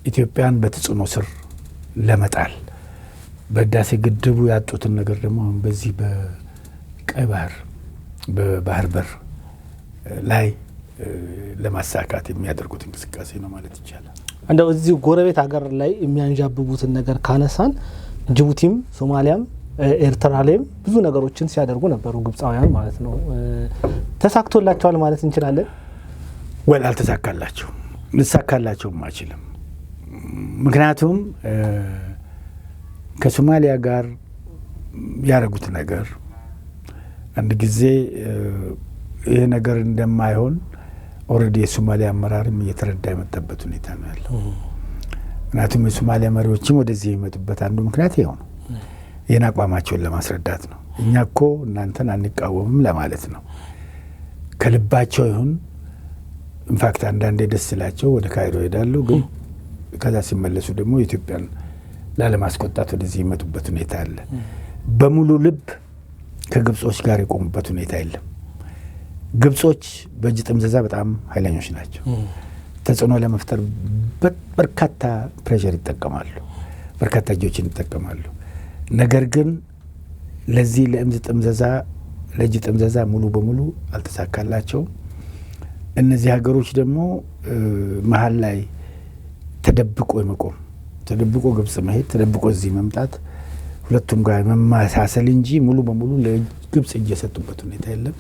ኢትዮጵያን በተጽዕኖ ስር ለመጣል በህዳሴ ግድቡ ያጡትን ነገር ደግሞ በዚህ በቀይ ባህር በባህር በር ላይ ለማሳካት የሚያደርጉት እንቅስቃሴ ነው ማለት ይቻላል። እንደው እዚህ ጎረቤት ሀገር ላይ የሚያንዣብቡትን ነገር ካነሳን ጅቡቲም ሶማሊያም ኤርትራ ላይም ብዙ ነገሮችን ሲያደርጉ ነበሩ ግብፃውያን ማለት ነው። ተሳክቶላቸዋል ማለት እንችላለን? ወል አልተሳካላቸው ልሳካላቸውም አይችልም። ምክንያቱም ከሶማሊያ ጋር ያደረጉት ነገር አንድ ጊዜ ይሄ ነገር እንደማይሆን ኦልሬዲ የሶማሊያ አመራርም እየተረዳ የመጣበት ሁኔታ ነው ያለው። ምክንያቱም የሶማሊያ መሪዎችም ወደዚህ የሚመጡበት አንዱ ምክንያት ይኸው ነው። ይህን አቋማቸውን ለማስረዳት ነው። እኛ እኮ እናንተን አንቃወምም ለማለት ነው። ከልባቸው ይሁን ኢንፋክት አንዳንዴ ደስ ስላቸው ወደ ካይሮ ይሄዳሉ፣ ግን ከዛ ሲመለሱ ደግሞ ኢትዮጵያን ላለማስቆጣት ወደዚህ የሚመጡበት ሁኔታ አለ። በሙሉ ልብ ከግብጾች ጋር የቆሙበት ሁኔታ የለም። ግብጾች በእጅ ጥምዘዛ በጣም ኃይለኞች ናቸው። ተጽዕኖ ለመፍጠር በርካታ ፕሬሸር ይጠቀማሉ፣ በርካታ እጆችን ይጠቀማሉ። ነገር ግን ለዚህ ለእጅ ጥምዘዛ ሙሉ በሙሉ አልተሳካላቸውም። እነዚህ ሀገሮች ደግሞ መሀል ላይ ተደብቆ የመቆም ተደብቆ ግብጽ መሄድ ተደብቆ እዚህ መምጣት ሁለቱም ጋር መማሳሰል እንጂ ሙሉ በሙሉ ለግብጽ እጅ የሰጡበት ሁኔታ የለም።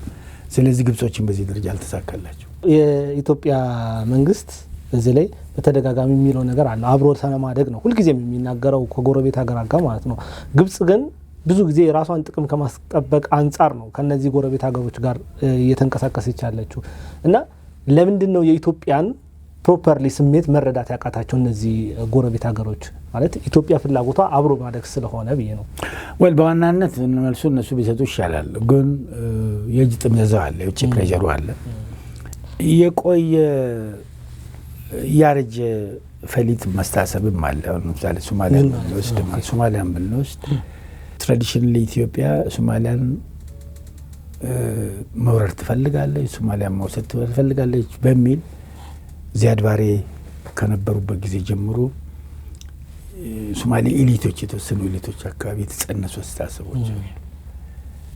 ስለዚህ ግብጾችን በዚህ ደረጃ አልተሳካላቸው። የኢትዮጵያ መንግስት እዚህ ላይ በተደጋጋሚ የሚለው ነገር አለ፣ አብሮ ተማደግ ነው ሁልጊዜም የሚናገረው ከጎረቤት ሀገራት ጋር ማለት ነው። ግብጽ ግን ብዙ ጊዜ የራሷን ጥቅም ከማስጠበቅ አንጻር ነው ከነዚህ ጎረቤት ሀገሮች ጋር እየተንቀሳቀሰች ያለችው እና ለምንድን ነው የኢትዮጵያን ፕሮፐርሊ ስሜት መረዳት ያቃታቸው እነዚህ ጎረቤት ሀገሮች? ማለት ኢትዮጵያ ፍላጎቷ አብሮ ማደግ ስለሆነ ብዬ ነው። ወል በዋናነት መልሱ እነሱ ቢሰጡ ይሻላል። ግን የእጅ ጥምዘዛው አለ፣ የውጭ ፕሬሸሩ አለ። የቆየ ያረጀ ፈሊጥ መስታሰብም አለ። ለምሳሌ ሶማሊያን ብንወስድ ትራዲሽናሊ ኢትዮጵያ ሶማሊያን መውረር ትፈልጋለች፣ ሶማሊያን መውሰድ ትፈልጋለች በሚል ዚያድ ባሬ ከነበሩበት ጊዜ ጀምሮ ሶማሌ ኤሊቶች የተወሰኑ ኤሊቶች አካባቢ የተጸነሱ አስተሳሰቦች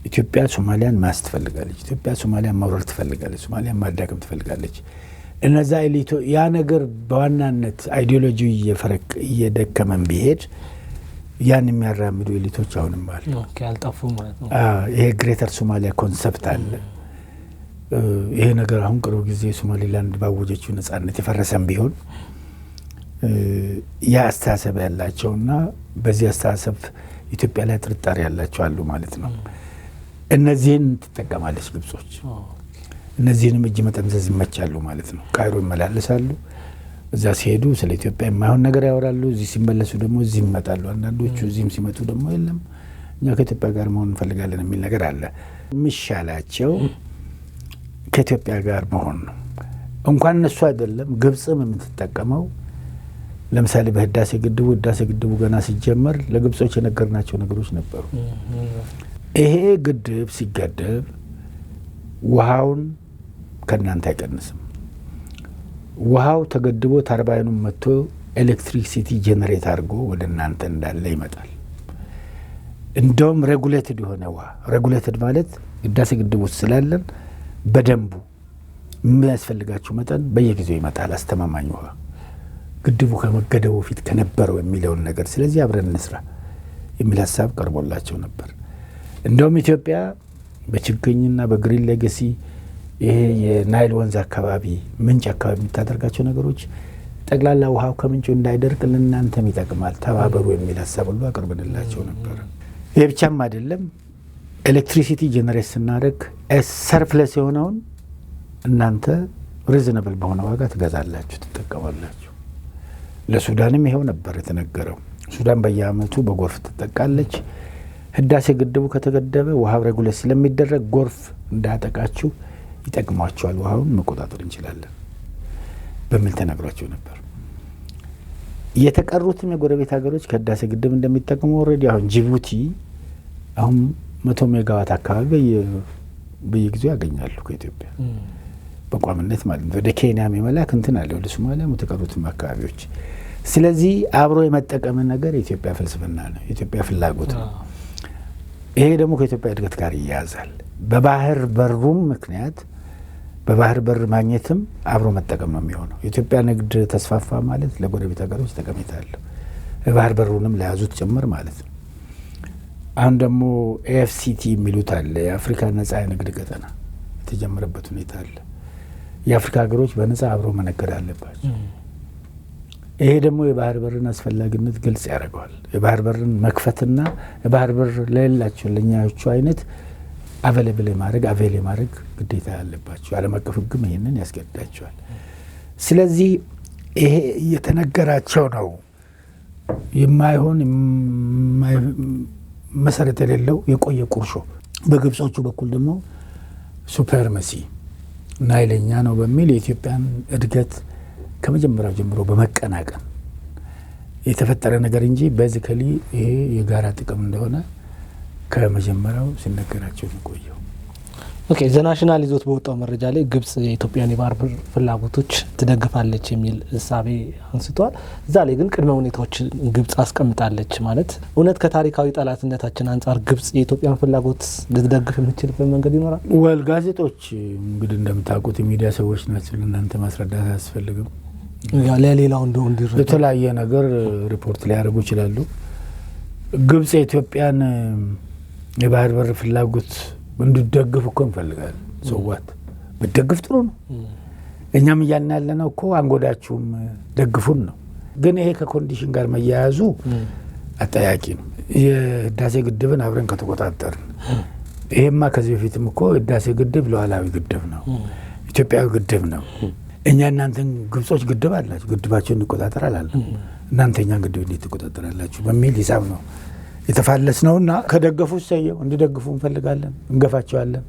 ኢትዮጵያ ሶማሊያን ማስ ትፈልጋለች፣ ኢትዮጵያ ሶማሊያን መውረር ትፈልጋለች፣ ሶማሊያን ማዳከም ትፈልጋለች። እነዛ ኤሊቶ ያ ነገር በዋናነት አይዲዮሎጂ እየደከመን ቢሄድ ያን የሚያራምዱ ኤሊቶች አሁንም አሉ። ያልጠፉ ማለት ነው። ይሄ ግሬተር ሶማሊያ ኮንሰፕት አለ። ይሄ ነገር አሁን ቅርብ ጊዜ ሶማሊላንድ ባወጀችው ነጻነት የፈረሰም ቢሆን ያ አስተሳሰብ ያላቸውና በዚህ አስተሳሰብ ኢትዮጵያ ላይ ጥርጣሬ ያላቸው አሉ ማለት ነው። እነዚህን ትጠቀማለች ግብጾች። እነዚህንም እጅ መጠምዘዝ ይመቻሉ ማለት ነው። ካይሮ ይመላለሳሉ። እዛ ሲሄዱ ስለ ኢትዮጵያ የማይሆን ነገር ያወራሉ። እዚህ ሲመለሱ ደግሞ እዚህ ይመጣሉ። አንዳንዶቹ እዚህም ሲመጡ ደግሞ የለም እኛ ከኢትዮጵያ ጋር መሆን እንፈልጋለን የሚል ነገር አለ። የሚሻላቸው ከኢትዮጵያ ጋር መሆን ነው። እንኳን እነሱ አይደለም ግብጽም የምትጠቀመው ለምሳሌ በህዳሴ ግድቡ ገና ሲጀመር ለግብጾች የነገርናቸው ነገሮች ነበሩ። ይሄ ግድብ ሲገደብ ውሃውን ከእናንተ አይቀንስም። ውሃው ተገድቦ ተርባይኑን መጥቶ ኤሌክትሪሲቲ ጄኔሬት አድርጎ ወደ እናንተ እንዳለ ይመጣል። እንደውም ሬጉሌትድ የሆነ ውሃ ሬጉሌትድ ማለት ህዳሴ ግድብ ውስጥ ስላለን በደንቡ የሚያስፈልጋችሁ መጠን በየጊዜው ይመጣል። አስተማማኝ ውሃ ግድቡ ከመገደቡ ፊት ከነበረው የሚለውን ነገር ስለዚህ አብረን እንስራ የሚል ሀሳብ ቀርቦላቸው ነበር። እንደውም ኢትዮጵያ በችግኝና በግሪን ሌጋሲ ይሄ የናይል ወንዝ አካባቢ ምንጭ አካባቢ የምታደርጋቸው ነገሮች ጠቅላላ ውሃው ከምንጩ እንዳይደርቅ ለእናንተም ይጠቅማል ተባበሩ የሚል ሀሳብ ሁሉ አቅርበንላቸው ነበር። ይሄ ብቻም አይደለም። ኤሌክትሪሲቲ ጄኔሬት ስናደርግ ሰርፕለስ የሆነውን እናንተ ሪዝነብል በሆነ ዋጋ ትገዛላችሁ፣ ትጠቀማላችሁ። ለሱዳንም ይሄው ነበር የተነገረው። ሱዳን በየአመቱ በጎርፍ ትጠቃለች። ህዳሴ ግድቡ ከተገደበ ውሃው ሬጉሌት ስለሚደረግ ጎርፍ እንዳያጠቃችሁ ይጠቅሟቸዋል፣ ውሃውን መቆጣጠር እንችላለን በሚል ተነግሯቸው ነበር። የተቀሩትም የጎረቤት ሀገሮች ከህዳሴ ግድብ እንደሚጠቅሙ ኦልሬዲ አሁን ጅቡቲ አሁን 100 ሜጋዋት አካባቢ በየጊዜው ያገኛሉ ከኢትዮጵያ በቋምነት ማለት ነው። ወደ ኬንያም የመላክ እንትን አለ፣ ወደ ሶማሊያም የተቀሩትም አካባቢዎች። ስለዚህ አብሮ የመጠቀም ነገር የኢትዮጵያ ፍልስፍና ነው፣ የኢትዮጵያ ፍላጎት ነው። ይሄ ደግሞ ከኢትዮጵያ እድገት ጋር ይያያዛል። በባህር በሩም ምክንያት በባህር በር ማግኘትም አብሮ መጠቀም ነው የሚሆነው። የኢትዮጵያ ንግድ ተስፋፋ ማለት ለጎረቤት ሀገሮች ጠቀሜታ አለው፣ የባህር በሩንም ለያዙት ጭምር ማለት ነው። አሁን ደግሞ ኤፍሲቲ የሚሉት አለ፣ የአፍሪካ ነጻ የንግድ ቀጠና የተጀመረበት ሁኔታ አለ። የአፍሪካ ሀገሮች በነጻ አብሮ መነገድ አለባቸው። ይሄ ደግሞ የባህር በርን አስፈላጊነት ግልጽ ያደርገዋል። የባህር በርን መክፈትና የባህር በር ለሌላቸው ለኛዎቹ አይነት አቬሌብል ማድረግ ግዴታ ያለባቸው ዓለም አቀፍ ሕግም ይሄንን ያስገድዳቸዋል። ስለዚህ ይሄ እየተነገራቸው ነው። የማይሆን መሰረት የሌለው የቆየ ቁርሾ በግብጾቹ በኩል ደግሞ ሱፐርመሲ ናይለኛ ነው በሚል የኢትዮጵያን እድገት ከመጀመሪያው ጀምሮ በመቀናቀን የተፈጠረ ነገር እንጂ ቤዚካሊ ይሄ የጋራ ጥቅም እንደሆነ ከመጀመሪያው ሲነገራቸው ቆየው። ኦኬ ዘናሽናል ይዞት በወጣው መረጃ ላይ ግብጽ የኢትዮጵያን የባህር በር ፍላጎቶች ትደግፋለች የሚል እሳቤ አንስቷል። እዛ ላይ ግን ቅድመ ሁኔታዎችን ግብጽ አስቀምጣለች። ማለት እውነት ከታሪካዊ ጠላትነታችን አንጻር ግብጽ የኢትዮጵያን ፍላጎት ልትደግፍ የምትችልበት መንገድ ይኖራል? ወል ጋዜጦች እንግዲህ እንደምታውቁት የሚዲያ ሰዎች ናቸው፣ ለእናንተ ማስረዳት አያስፈልግም። ለሌላው እንደው እንዲረዳ የተለያየ ነገር ሪፖርት ሊያደርጉ ይችላሉ። ግብጽ የኢትዮጵያን የባህር በር ፍላጎት እንድትደግፍ እኮ እንፈልጋለን። ሰዋት ብትደግፍ ጥሩ ነው። እኛም እያልን ያለነው እኮ አንጎዳችሁም ደግፉን ነው። ግን ይሄ ከኮንዲሽን ጋር መያያዙ አጠያቂ ነው። የህዳሴ ግድብን አብረን ከተቆጣጠርን ይሄማ ከዚህ በፊትም እኮ ህዳሴ ግድብ ሉዓላዊ ግድብ ነው፣ ኢትዮጵያዊ ግድብ ነው። እኛ እናንተን ግብጾች ግድብ አላችሁ፣ ግድባቸውን እንቆጣጠር አላለም። እናንተ እኛን ግድብ እንዴት ትቆጣጠራላችሁ በሚል ሂሳብ ነው የተፋለስ ነውና ከደገፉ ሰየው እንዲደግፉ እንፈልጋለን፣ እንገፋቸዋለን።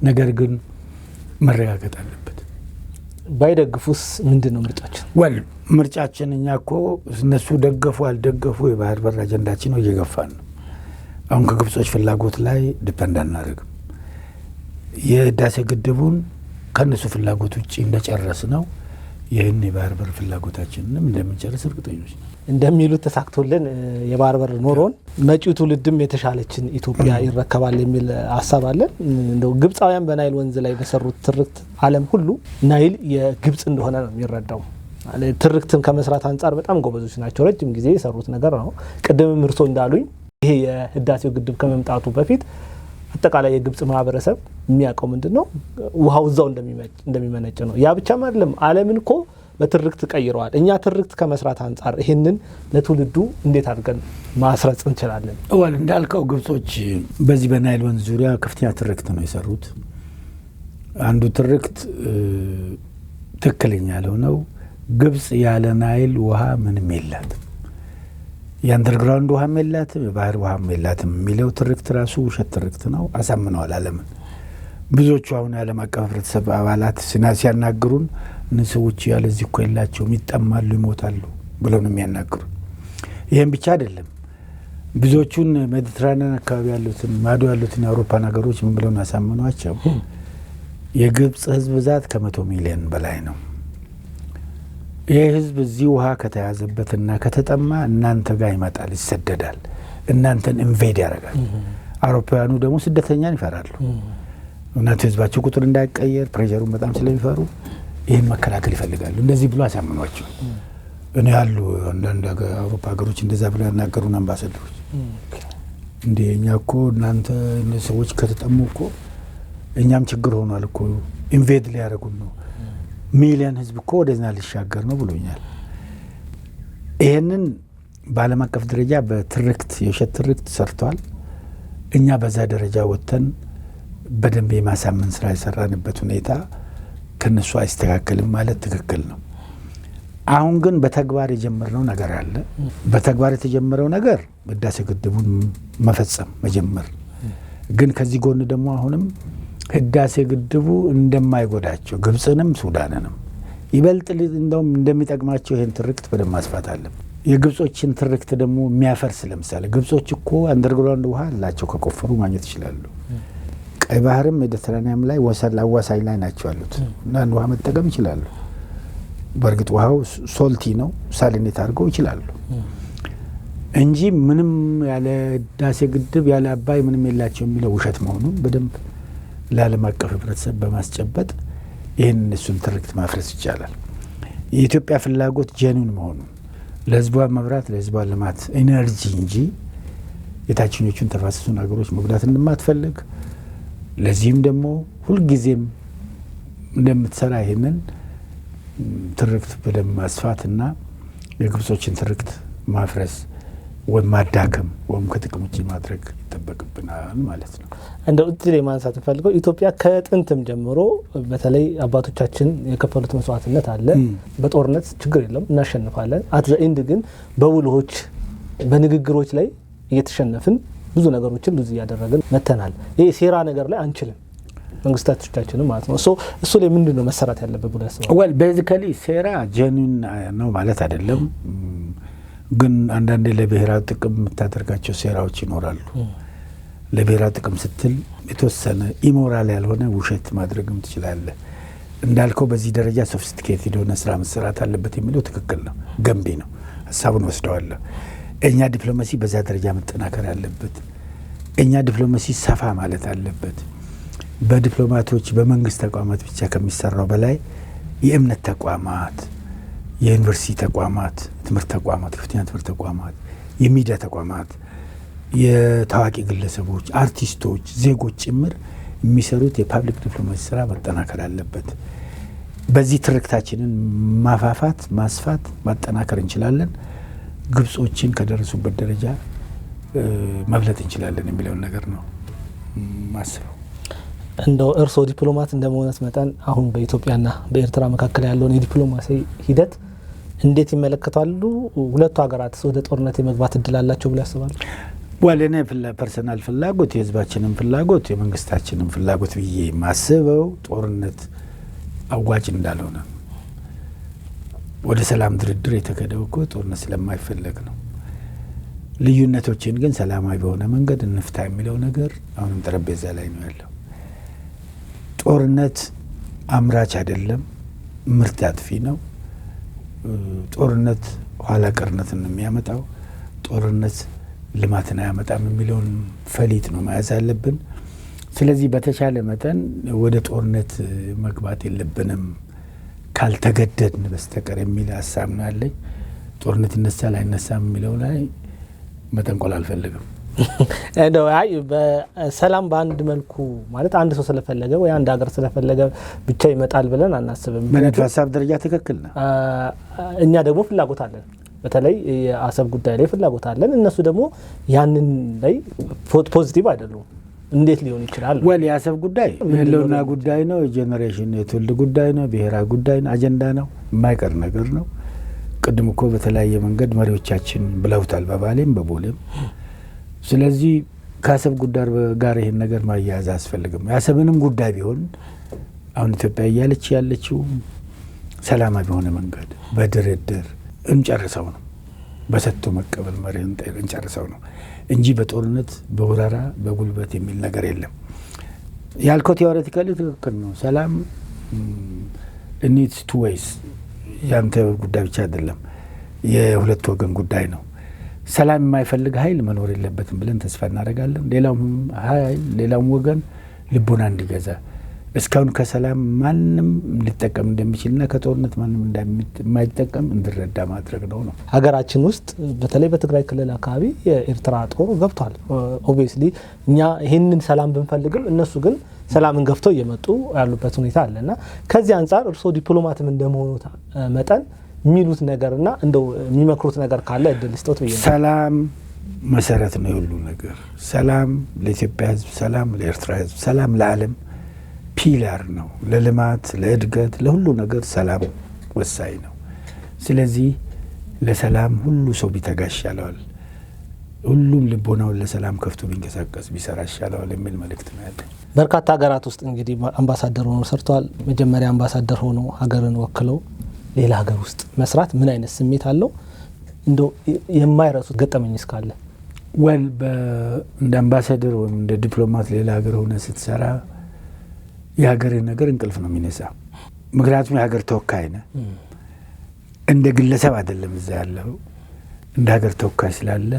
ነገር ግን መረጋገጥ አለበት። ባይደግፉስ ምንድነው ምርጫችን? ምርጫችን እኛ እኮ እነሱ ደገፉ አልደገፉ የባህር በር አጀንዳችን ነው፣ እየገፋን ነው። አሁን ከግብጾች ፍላጎት ላይ ዲፔንድ አናደርግም። የህዳሴ ግድቡን ከነሱ ፍላጎት ውጪ እንደጨረስ ነው ይህን የባህር በር ፍላጎታችንንም እንደምንጨርስ እርግጠኞች ነው። እንደሚሉት ተሳክቶልን የባህር በር ኖሮን መጪው ትውልድም የተሻለችን ኢትዮጵያ ይረከባል የሚል ሀሳብ አለን። እንደው ግብጻውያን በናይል ወንዝ ላይ በሰሩት ትርክት ዓለም ሁሉ ናይል የግብጽ እንደሆነ ነው የሚረዳው። ትርክትን ከመስራት አንጻር በጣም ጎበዞች ናቸው። ረጅም ጊዜ የሰሩት ነገር ነው። ቅድም እርሶ እንዳሉኝ ይሄ የህዳሴው ግድብ ከመምጣቱ በፊት አጠቃላይ የግብጽ ማህበረሰብ የሚያውቀው ምንድነው ውሃው እዛው እንደሚመነጭ ነው። ያ ብቻም አይደለም፣ ዓለምን እኮ በትርክት ቀይረዋል። እኛ ትርክት ከመስራት አንጻር ይሄንን ለትውልዱ እንዴት አድርገን ማስረጽ እንችላለን? እንዳልከው ግብጾች በዚህ በናይል ወንዝ ዙሪያ ከፍተኛ ትርክት ነው የሰሩት። አንዱ ትርክት ትክክለኛ ያልሆነው ግብጽ ያለ ናይል ውሃ ምንም የላትም፣ የአንደርግራውንድ ውሃም የላትም፣ የባህር ውሃም የላትም የሚለው ትርክት ራሱ ውሸት ትርክት ነው። አሳምነዋል ዓለምን። ብዙዎቹ አሁን የዓለም አቀፍ ህብረተሰብ አባላት ሲያናግሩን እነዚህ ሰዎች ያለዚህ እኮ የላቸውም፣ ይጠማሉ፣ ይሞታሉ ብለው ነው የሚያናግሩ። ይህም ብቻ አይደለም። ብዙዎቹን ሜዲትራኒያን አካባቢ ያሉትን ማዶ ያሉትን የአውሮፓን ሀገሮች ምን ብለው ያሳምኗቸው? የግብጽ ህዝብ ብዛት ከ100 ሚሊዮን በላይ ነው። ይህ ህዝብ እዚህ ውሃ ከተያዘበትና ከተጠማ እናንተ ጋር ይመጣል፣ ይሰደዳል፣ እናንተን ኢንቬድ ያደርጋል። አውሮፓውያኑ ደግሞ ስደተኛን ይፈራሉ። እናንተ ህዝባቸው ቁጥር እንዳይቀየር ፕሬሸሩን በጣም ስለሚፈሩ ይህን መከላከል ይፈልጋሉ። እንደዚህ ብሎ አሳምኗቸው እኔ ያሉ አንዳንድ አውሮፓ ሀገሮች እንደዛ ብሎ ያናገሩን አምባሳደሮች እንዴ እኛ እኮ እናንተ ሰዎች ከተጠሙ እኮ እኛም ችግር ሆኗል እኮ ኢንቬድ ሊያደርጉን ነው፣ ሚሊዮን ህዝብ እኮ ወደዛ ሊሻገር ነው ብሎኛል። ይህንን በዓለም አቀፍ ደረጃ በትርክት የውሸት ትርክት ሰርቷል። እኛ በዛ ደረጃ ወጥተን በደንብ የማሳመን ስራ የሰራንበት ሁኔታ ከነሱ አይስተካከልም ማለት ትክክል ነው። አሁን ግን በተግባር የጀመርነው ነገር አለ። በተግባር የተጀመረው ነገር ህዳሴ ግድቡን መፈጸም መጀመር፣ ግን ከዚህ ጎን ደግሞ አሁንም ህዳሴ ግድቡ እንደማይጎዳቸው ግብጽንም ሱዳንንም ይበልጥ እንደውም እንደሚጠቅማቸው ይህን ትርክት በደንብ ማስፋት አለ። የግብጾችን ትርክት ደግሞ የሚያፈርስ ለምሳሌ ግብጾች እኮ አንደርግራውንድ ውሃ አላቸው፣ ከቆፈሩ ማግኘት ይችላሉ። ቀይ ባህርም ሜዲትራኒያን ላይ አዋሳኝ ላይ ናቸው ያሉት እና ውሃ መጠቀም ይችላሉ። በእርግጥ ውሃው ሶልቲ ነው፣ ሳሊኔት አድርገው ይችላሉ እንጂ ምንም ያለ ህዳሴ ግድብ ያለ አባይ ምንም የላቸው የሚለው ውሸት መሆኑን በደንብ ለዓለም አቀፍ ህብረተሰብ በማስጨበጥ ይህን እሱን ትርክት ማፍረስ ይቻላል። የኢትዮጵያ ፍላጎት ጀኑን መሆኑን ለህዝቧ መብራት፣ ለህዝቧ ልማት፣ ኢነርጂ እንጂ የታችኞቹን ተፋሰሱን ሀገሮች መጉዳት እንደማትፈልግ ለዚህም ደግሞ ሁልጊዜም እንደምትሰራ ይህንን ትርክት በደንብ ማስፋትና የግብጾችን ትርክት ማፍረስ ወይም ማዳከም ወይም ከጥቅም ውጭ ማድረግ ይጠበቅብናል ማለት ነው። እንደው እዚህ ላይ ማንሳት ፈልገው ኢትዮጵያ ከጥንትም ጀምሮ በተለይ አባቶቻችን የከፈሉት መስዋዕትነት አለ። በጦርነት ችግር የለም እናሸንፋለን። አት ዘ ኤንድ ግን በውሎች በንግግሮች ላይ እየተሸነፍን ብዙ ነገሮችን ብዙ እያደረግን መተናል። ይሄ ሴራ ነገር ላይ አንችልም መንግስታቶቻችን ማለት ነው። እሱ ላይ ምንድነው መሰራት ያለበት ብሎ ያስባል? ዌል ቤዚካሊ ሴራ ጀኑን ነው ማለት አይደለም፣ ግን አንዳንዴ ለብሔራዊ ጥቅም የምታደርጋቸው ሴራዎች ይኖራሉ። ለብሔራዊ ጥቅም ስትል የተወሰነ ኢሞራል ያልሆነ ውሸት ማድረግም ትችላለህ። እንዳልከው በዚህ ደረጃ ሶፊስቲኬትድ የሆነ ስራ መሰራት አለበት የሚለው ትክክል ነው፣ ገንቢ ነው፣ ሀሳቡን ወስደዋለሁ። እኛ ዲፕሎማሲ በዛ ደረጃ መጠናከር አለበት። እኛ ዲፕሎማሲ ሰፋ ማለት አለበት። በዲፕሎማቶች በመንግስት ተቋማት ብቻ ከሚሰራው በላይ የእምነት ተቋማት፣ የዩኒቨርሲቲ ተቋማት፣ ትምህርት ተቋማት፣ ከፍተኛ ትምህርት ተቋማት፣ የሚዲያ ተቋማት፣ የታዋቂ ግለሰቦች፣ አርቲስቶች፣ ዜጎች ጭምር የሚሰሩት የፓብሊክ ዲፕሎማሲ ስራ መጠናከር አለበት። በዚህ ትርክታችንን ማፋፋት፣ ማስፋት፣ ማጠናከር እንችላለን። ግብጾችን ከደረሱበት ደረጃ መብለጥ እንችላለን የሚለውን ነገር ነው ማስበው። እንደው እርስዎ ዲፕሎማት እንደመሆነት መጠን አሁን በኢትዮጵያና በኤርትራ መካከል ያለውን የዲፕሎማሲ ሂደት እንዴት ይመለከታሉ? ሁለቱ ሀገራት ወደ ጦርነት የመግባት እድል አላቸው ብለው ያስባሉ? ዋለኔ ፐርሰናል ፍላጎት፣ የህዝባችንን ፍላጎት፣ የመንግስታችንን ፍላጎት ብዬ ማስበው ጦርነት አዋጭ እንዳልሆነ። ወደ ሰላም ድርድር የተከደው እኮ ጦርነት ስለማይፈለግ ነው። ልዩነቶችን ግን ሰላማዊ በሆነ መንገድ እንፍታ የሚለው ነገር አሁንም ጠረጴዛ ላይ ነው ያለው። ጦርነት አምራች አይደለም፣ ምርት አጥፊ ነው። ጦርነት ኋላ ቀርነትን ነው የሚያመጣው። ጦርነት ልማትን አያመጣም የሚለውን ፈሊጥ ነው መያዝ አለብን። ስለዚህ በተቻለ መጠን ወደ ጦርነት መግባት የለብንም ካልተገደድን በስተቀር የሚል ሀሳብ ነው ያለኝ። ጦርነት ይነሳል አይነሳም የሚለው ላይ መጠንቆል አልፈልግም። እንደው አይ በሰላም በአንድ መልኩ ማለት አንድ ሰው ስለፈለገ ወይ አንድ ሀገር ስለፈለገ ብቻ ይመጣል ብለን አናስብም። በነጥብ ሀሳብ ደረጃ ትክክል ነው። እኛ ደግሞ ፍላጎት አለን፣ በተለይ የአሰብ ጉዳይ ላይ ፍላጎት አለን። እነሱ ደግሞ ያንን ላይ ፖዚቲቭ አይደሉም። እንዴት ሊሆን ይችላል? ወል የአሰብ ጉዳይ የህልውና ጉዳይ ነው፣ የጄኔሬሽን የትውልድ ጉዳይ ነው፣ ብሔራዊ ጉዳይ ነው፣ አጀንዳ ነው፣ የማይቀር ነገር ነው። ቅድም እኮ በተለያየ መንገድ መሪዎቻችን ብለውታል፣ በባሌም በቦሌም። ስለዚህ ከአሰብ ጉዳይ ጋር ይሄን ነገር ማያያዝ አያስፈልግም። የአሰብንም ጉዳይ ቢሆን አሁን ኢትዮጵያ እያለች ያለችው ሰላማዊ በሆነ መንገድ በድርድር እንጨርሰው ነው። በሰጥቶ መቀበል መሪን እንጨርሰው ነው እንጂ በጦርነት በወረራ በጉልበት የሚል ነገር የለም። ያልከው ቲዎሬቲካሊ ትክክል ነው። ሰላም ኒድስ ቱ ዌይስ ያንተ ጉዳይ ብቻ አይደለም፣ የሁለት ወገን ጉዳይ ነው። ሰላም የማይፈልግ ኃይል መኖር የለበትም ብለን ተስፋ እናደርጋለን። ሌላውም ኃይል ሌላውም ወገን ልቦና እንዲገዛ እስካሁን ከሰላም ማንም ሊጠቀም እንደሚችልና ከጦርነት ማንም እንደማይጠቀም እንዲረዳ ማድረግ ነው። ሀገራችን ውስጥ በተለይ በትግራይ ክልል አካባቢ የኤርትራ ጦር ገብቷል። ኦብቪየስሊ እኛ ይህንን ሰላም ብንፈልግም እነሱ ግን ሰላምን ገፍተው እየመጡ ያሉበት ሁኔታ አለና ከዚህ አንጻር እርስዎ ዲፕሎማትም እንደመሆኑ መጠን የሚሉት ነገርና እንደው የሚመክሩት ነገር ካለ እድል ስጦት ብዬ። ሰላም መሰረት ነው የሁሉ ነገር። ሰላም ለኢትዮጵያ ሕዝብ፣ ሰላም ለኤርትራ ሕዝብ፣ ሰላም ለዓለም ፒላር ነው። ለልማት ለእድገት ለሁሉ ነገር ሰላም ወሳኝ ነው። ስለዚህ ለሰላም ሁሉ ሰው ቢተጋ ይሻለዋል። ሁሉም ልቦናውን ለሰላም ከፍቶ ቢንቀሳቀስ ቢሰራ ይሻለዋል የሚል መልእክት ነው ያለኝ። በርካታ ሀገራት ውስጥ እንግዲህ አምባሳደር ሆነው ሰርተዋል። መጀመሪያ አምባሳደር ሆነው ሀገርን ወክለው ሌላ ሀገር ውስጥ መስራት ምን አይነት ስሜት አለው? እንደው የማይረሱት ገጠመኝ እስካለ? ወል እንደ አምባሳደር ወይም እንደ ዲፕሎማት ሌላ ሀገር ሆነ ስትሰራ የሀገርን ነገር እንቅልፍ ነው የሚነሳ። ምክንያቱም የሀገር ተወካይ ነህ። እንደ ግለሰብ አይደለም እዛ ያለው፣ እንደ ሀገር ተወካይ ስላለ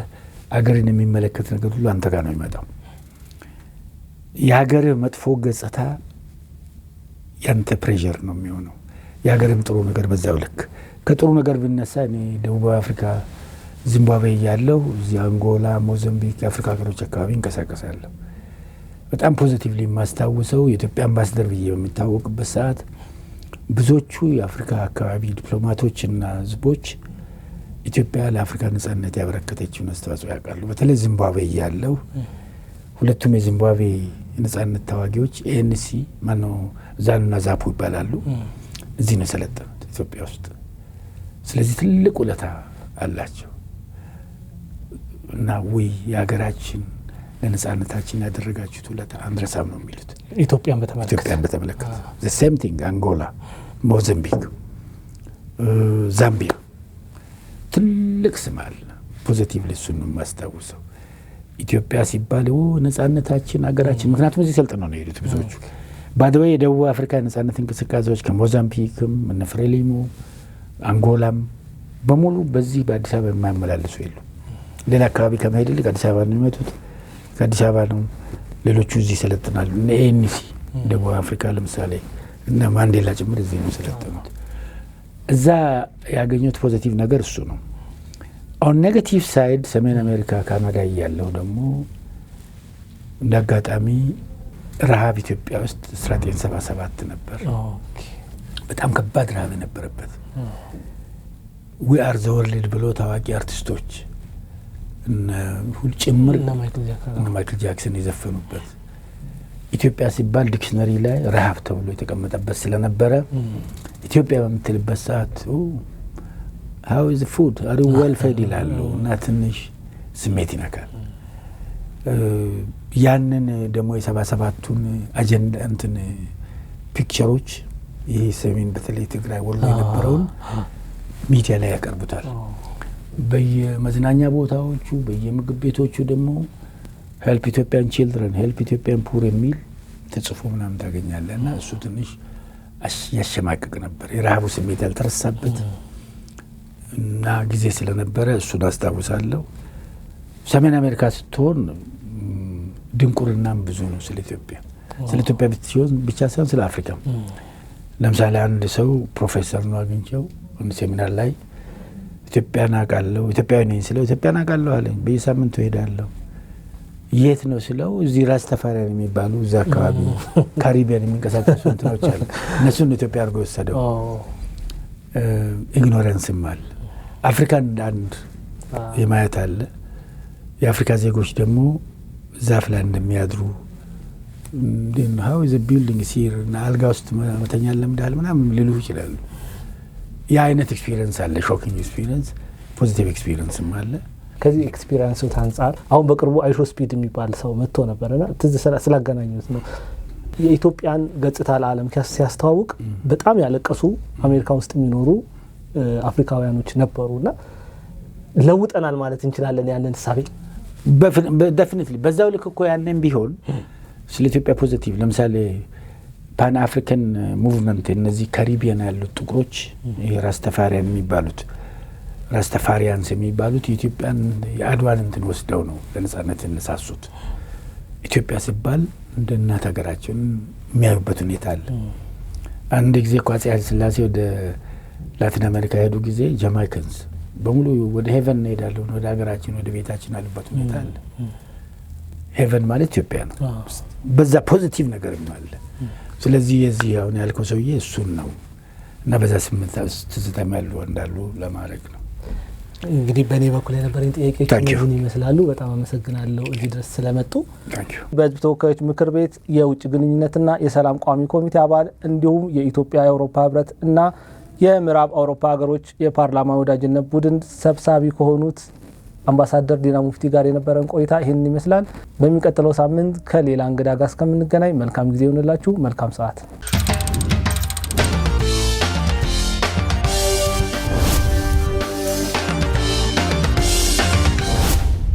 ሀገርን የሚመለከት ነገር ሁሉ አንተ ጋር ነው የሚመጣው። የሀገር መጥፎ ገጽታ ያንተ ፕሬዠር ነው የሚሆነው። የሀገርም ጥሩ ነገር በዛው ልክ። ከጥሩ ነገር ብነሳ እኔ ደቡብ አፍሪካ ዚምባብዌ ያለው እዚህ አንጎላ፣ ሞዛምቢክ የአፍሪካ ሀገሮች አካባቢ እንቀሳቀሳለሁ። በጣም ፖዚቲቭሊ የማስታውሰው የኢትዮጵያ አምባሳደር ብዬ በሚታወቅበት ሰዓት ብዙዎቹ የአፍሪካ አካባቢ ዲፕሎማቶችና ህዝቦች ኢትዮጵያ ለአፍሪካ ነጻነት ያበረከተችውን አስተዋጽኦ ያውቃሉ። በተለይ ዚምባብዌ ያለው ሁለቱም የዚምባብዌ ነጻነት ታዋጊዎች ኤንሲ ማነው ዛኑና ዛፑ ይባላሉ። እዚህ ነው የሰለጠኑት ኢትዮጵያ ውስጥ። ስለዚህ ትልቅ ውለታ አላቸው እና የሀገራችን ለነጻነታችን ያደረጋችሁት ውለታ አንድረሳም ነው የሚሉት። ኢትዮጵያን በተመለከተ the same thing አንጎላ፣ ሞዛምቢክ፣ ዛምቢያ ትልቅ ስም አለ። ፖዚቲቭሊ እሱን ነው የማስታውሰው። ኢትዮጵያ ሲባል ነጻነታችን ሀገራችን፣ ምክንያቱም እዚህ ሰልጥነው ነው የሄዱት ብዙዎቹ። ባድወይ የደቡብ አፍሪካ ነጻነት እንቅስቃሴዎች ከሞዛምቢክም እነ ፍሬሊሞ አንጎላም በሙሉ በዚህ በአዲስ አበባ የማያመላልሱ የሉ። ሌላ አካባቢ ከመሄድ ይልቅ አዲስ አበባ ነው የሚመጡት። ከአዲስ አበባ ነው ሌሎቹ እዚህ ይሰለጥናሉ። እነ ኤንሲ ደቡብ አፍሪካ ለምሳሌ እና ማንዴላ ጭምር እዚህ ነው የሰለጠኑት። እዛ ያገኙት ፖዚቲቭ ነገር እሱ ነው። አሁን ኔጋቲቭ ሳይድ ሰሜን አሜሪካ ካናዳ ያለው ደግሞ እንደ አጋጣሚ ረሃብ ኢትዮጵያ ውስጥ 1977 ነበር። በጣም ከባድ ረሃብ የነበረበት ዊ አር ዘ ወርልድ ብሎ ታዋቂ አርቲስቶች ጭምር እነ ማይክል ጃክሰን የዘፈኑበት ኢትዮጵያ ሲባል ዲክሽነሪ ላይ ረሃብ ተብሎ የተቀመጠበት ስለነበረ ኢትዮጵያ በምትልበት ሰዓት how is the food are you well fed ይላሉ እና ትንሽ ስሜት ይነካል። ያንን ደግሞ የ77ቱን አጀንዳ እንትን ፒክቸሮች ይሄ ሰሜን በተለይ ትግራይ ወሎ የነበረውን ሚዲያ ላይ ያቀርቡታል። በየመዝናኛ ቦታዎቹ በየምግብ ቤቶቹ ደግሞ ሄልፕ ኢትዮጵያን ቺልድረን ሄልፕ ኢትዮጵያን ፑር የሚል ተጽፎ ምናምን ታገኛለህ እና እሱ ትንሽ ያሸማቅቅ ነበር። የረሃቡ ስሜት ያልተረሳበት እና ጊዜ ስለነበረ እሱን አስታውሳለሁ። ሰሜን አሜሪካ ስትሆን ድንቁርናም ብዙ ነው ስለ ኢትዮጵያ ብቻ ሳይሆን ስለ አፍሪካም። ለምሳሌ አንድ ሰው ፕሮፌሰር ነው አግኝቼው አንድ ሴሚናር ላይ ኢትዮጵያን አውቃለሁ ኢትዮጵያዊ ነኝ ስለው ኢትዮጵያን አውቃለሁ አለኝ። በየሳምንቱ እሄዳለሁ። የት ነው ስለው እዚህ ራስ ተፈሪያን የሚባሉ እዛ አካባቢ ካሪቢያን የሚንቀሳቀሱ እንትኖች አሉ። እነሱን ኢትዮጵያ አድርጎ ወሰደው። ኢግኖረንስም አለ። አፍሪካን እንደ አንድ የማየት አለ። የአፍሪካ ዜጎች ደግሞ ዛፍ ላይ እንደሚያድሩ how is a building here እና አልጋ ውስጥ መተኛ ለምዳል ምናምን ሊሉ ይችላሉ። ያ አይነት ኤክስፒሪየንስ አለ። ሾኪንግ ኤክስፒሪየንስ፣ ፖዚቲቭ ኤክስፒሪየንስም አለ። ከዚህ ኤክስፒሪየንስ አንጻር አሁን በቅርቡ አይሾ ስፒድ የሚባል ሰው መጥቶ ነበርና ትዝ ስላገናኙት ነው የኢትዮጵያን ገጽታ ለዓለም ሲያስተዋውቅ በጣም ያለቀሱ አሜሪካ ውስጥ የሚኖሩ አፍሪካውያኖች ነበሩና ለውጠናል ማለት እንችላለን ያንን ሳቢ ዴፊኒትሊ በዛው ልክ እኮ ያንን ቢሆን ስለ ኢትዮጵያ ፖዚቲቭ ለምሳሌ ፓን አፍሪካን ሙቭመንት እነዚህ ካሪቢያን ያሉት ጥቁሮች ራስተፋሪያን የሚባሉት የኢትዮጵያን የአድዋን እንትን ወስደው ነው ለነጻነት እነሳሱት። ኢትዮጵያ ሲባል እንደ እናት ሀገራችን የሚያዩበት ሁኔታ አለ። አንድ ጊዜ አፄ ኃይለ ሥላሴ ወደ ላቲን አሜሪካ ሄዱ ጊዜ ጃማይካንስ በሙሉ ወደ ሄቨን እንሄዳለን ወደ ሀገራችን ወደ ቤታችን አሉበት ሁኔታ አለ። ሄቨን ማለት ኢትዮጵያ ነው። በዛ ፖዚቲቭ ነገርም አለ። ስለዚህ የዚህ አሁን ያልከው ሰውዬ እሱን ነው እና በዛ ስሜት ትዝታም ያሉ እንዳሉ ለማድረግ ነው። እንግዲህ በእኔ በኩል የነበረኝ ጥያቄዎች እነዚህን ይመስላሉ። በጣም አመሰግናለሁ እዚህ ድረስ ስለመጡ። በሕዝብ ተወካዮች ምክር ቤት የውጭ ግንኙነትና የሰላም ቋሚ ኮሚቴ አባል እንዲሁም የኢትዮጵያ የአውሮፓ ህብረት እና የምዕራብ አውሮፓ ሀገሮች የፓርላማ ወዳጅነት ቡድን ሰብሳቢ ከሆኑት አምባሳደር ዲና ሙፍቲ ጋር የነበረን ቆይታ ይህንን ይመስላል። በሚቀጥለው ሳምንት ከሌላ እንግዳ ጋር እስከምንገናኝ መልካም ጊዜ ይሁንላችሁ። መልካም ሰዓት